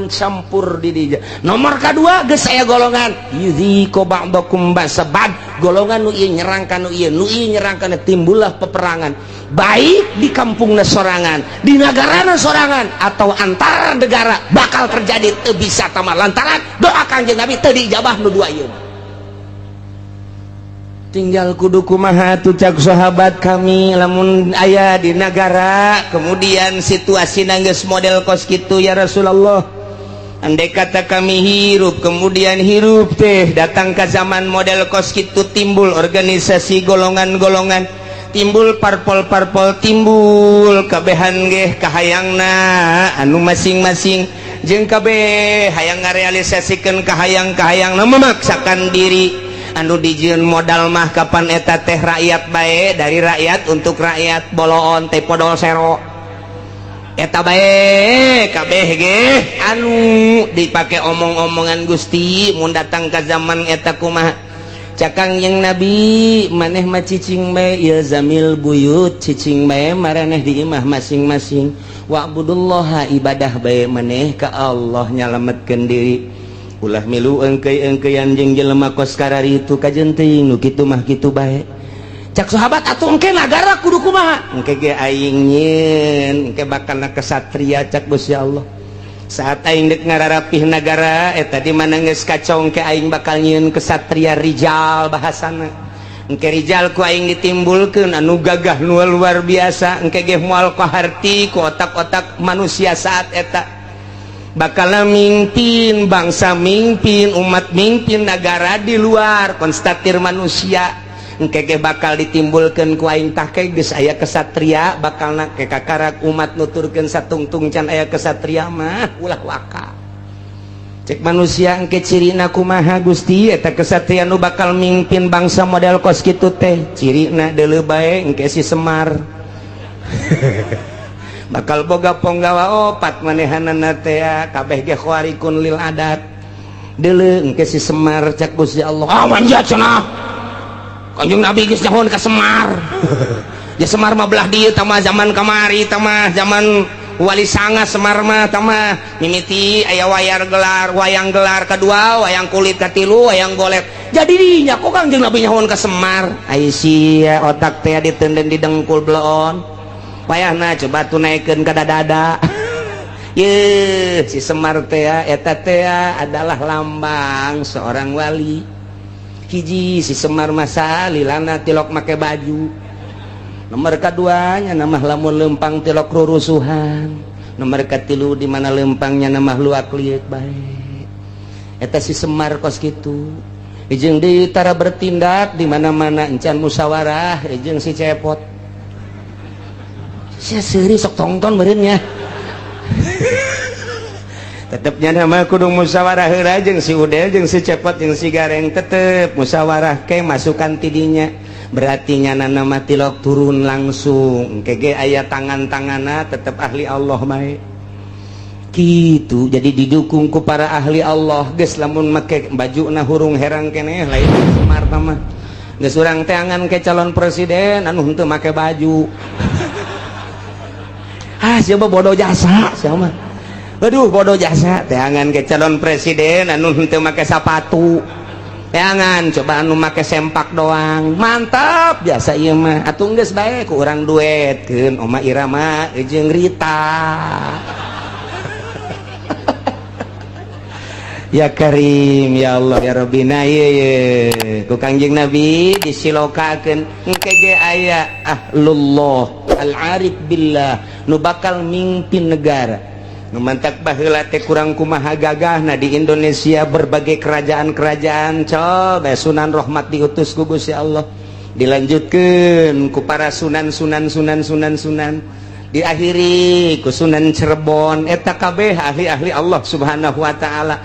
campur di dieu. Nomor kedua geus aya golongan yuziqu ba'dakum ba'sabad golongan nu ieu nyerang ka nu ieu nyerang kana timbullah peperangan baik di kampungna sorangan di nagarana sorangan atau antara negara bakal terjadi teu bisa tamah lantaran doa Kangjeng Nabi teu diijabah nu dua ieu tinggal kudu kumaha tuh cak sahabat kami lamun aya di negara kemudian situasi geus model kos kitu ya Rasulullah andai kata kami hirup kemudian hirup teh datang ke zaman model kos kitu timbul organisasi golongan-golongan timbul parpol-parpol timbul kabehan ge kahayangna anu masing-masing jeung kabeh hayang ngarealisasikeun kahayang-kahayangna memaksakan diri anu dijieun modal mah kapan eta teh rakyat bae dari rakyat untuk rakyat boloon teh podol sero eta bae kabeh ge anu dipake omong-omongan Gusti mun datang ka zaman eta kumaha cakang yang Nabi maneh mah cicing bae ieu zamil buyut cicing bae maraneh di imah masing-masing wa'budullaha ibadah bae maneh ka Allah nyalametkeun diri ulah milu engkeuy-engkeuyan jeung jelema kos karari itu kajeunteuing nu kitu mah kitu bae cak sahabat atuh engke nagara kudu kumaha engke ge aing nyieun engke bakalna kesatria cak Gusti Allah saat aing dek ngararapih nagara eta di mana geus kacau engke aing bakal nyieun kesatria rijal bahasana engke rijal ku aing ditimbulkeun anu gagah nu luar biasa engke ge moal kaharti ku otak-otak manusia saat eta bakal mimpin bangsa mimpin umat mimpin negara di luar konstatir manusia engke ge bakal ditimbulkeun ku aing tah ke geus aya kesatria bakalna ke kakarak umat nuturkeun satungtung can aya kesatria mah ulah waka cek manusia engke cirina kumaha Gusti eta kesatria nu bakal mimpin bangsa model kos kitu teh cirina deuleu bae engke si Semar bakal boga ponggawa opat manehanana teh kabeh ge khawarikun lil adat deuleu engke si Semar cak Gusti Allah manjat cenah Kanjeng Nabi geus nyahoon ka Semar ya Semar mah belah dieu tah zaman kamari tah zaman Wali Sanga Semar mah tah mimiti aya wayang gelar kedua wayang kulit katilu wayang golet jadi dinya kok Kanjeng Nabi nyahoon ka Semar ai sia otak teh diteundeun di dengkul bleon payahna coba tunaikan ke dada ye si Semar teh eta teh adalah lambang seorang wali. Hiji si Semar masa lilana tilok make baju, nomor keduanya nama lamun lempang tilok rurusuhan, nomor katilu di mana lempangnya nama luak liek baik. Eta si Semar kos gitu. Ijeng di tara bertindak di mana-mana encan musyawarah ijeng si cepot. Sia seuri sok tonton meureun nya. Tetepnya nama kudu musyawarah heula jeung si Udel jeung si cepot jeung si Gareng tetep musyawarah ke masukan tidinya. Berarti nyana nama tilok turun langsung kege aya tangan-tanganna tetep ahli Allah bae. Gitu jadi didukung ku para ahli Allah geus lamun make bajuna hurung herang keneh lain Semar mah geus urang teh angan ke calon presiden anu henteu make baju. Siapa bodoh jasa siapa aduh bodoh jasa teh angan ke calon presiden anu henteu make sepatu teh angan coba anu make sempak doang mantap biasa ieu mah atuh geus bae ku urang duetkeun Oma Irama jeung Rita. Ya Karim ya Allah ya Rabbina ye ku Kangjeng Nabi disilokakeun engke ge aya ahlullah al-arif billah nu bakal mimpin negara nu mantak baheula teh kurang kumaha gagahna di Indonesia berbagai kerajaan-kerajaan coba Sunan Rahmat diutus ku Gusti Allah dilanjutkeun ku para sunan diakhiri ku Sunan Cirebon eta kabeh ahli-ahli Allah Subhanahu wa taala.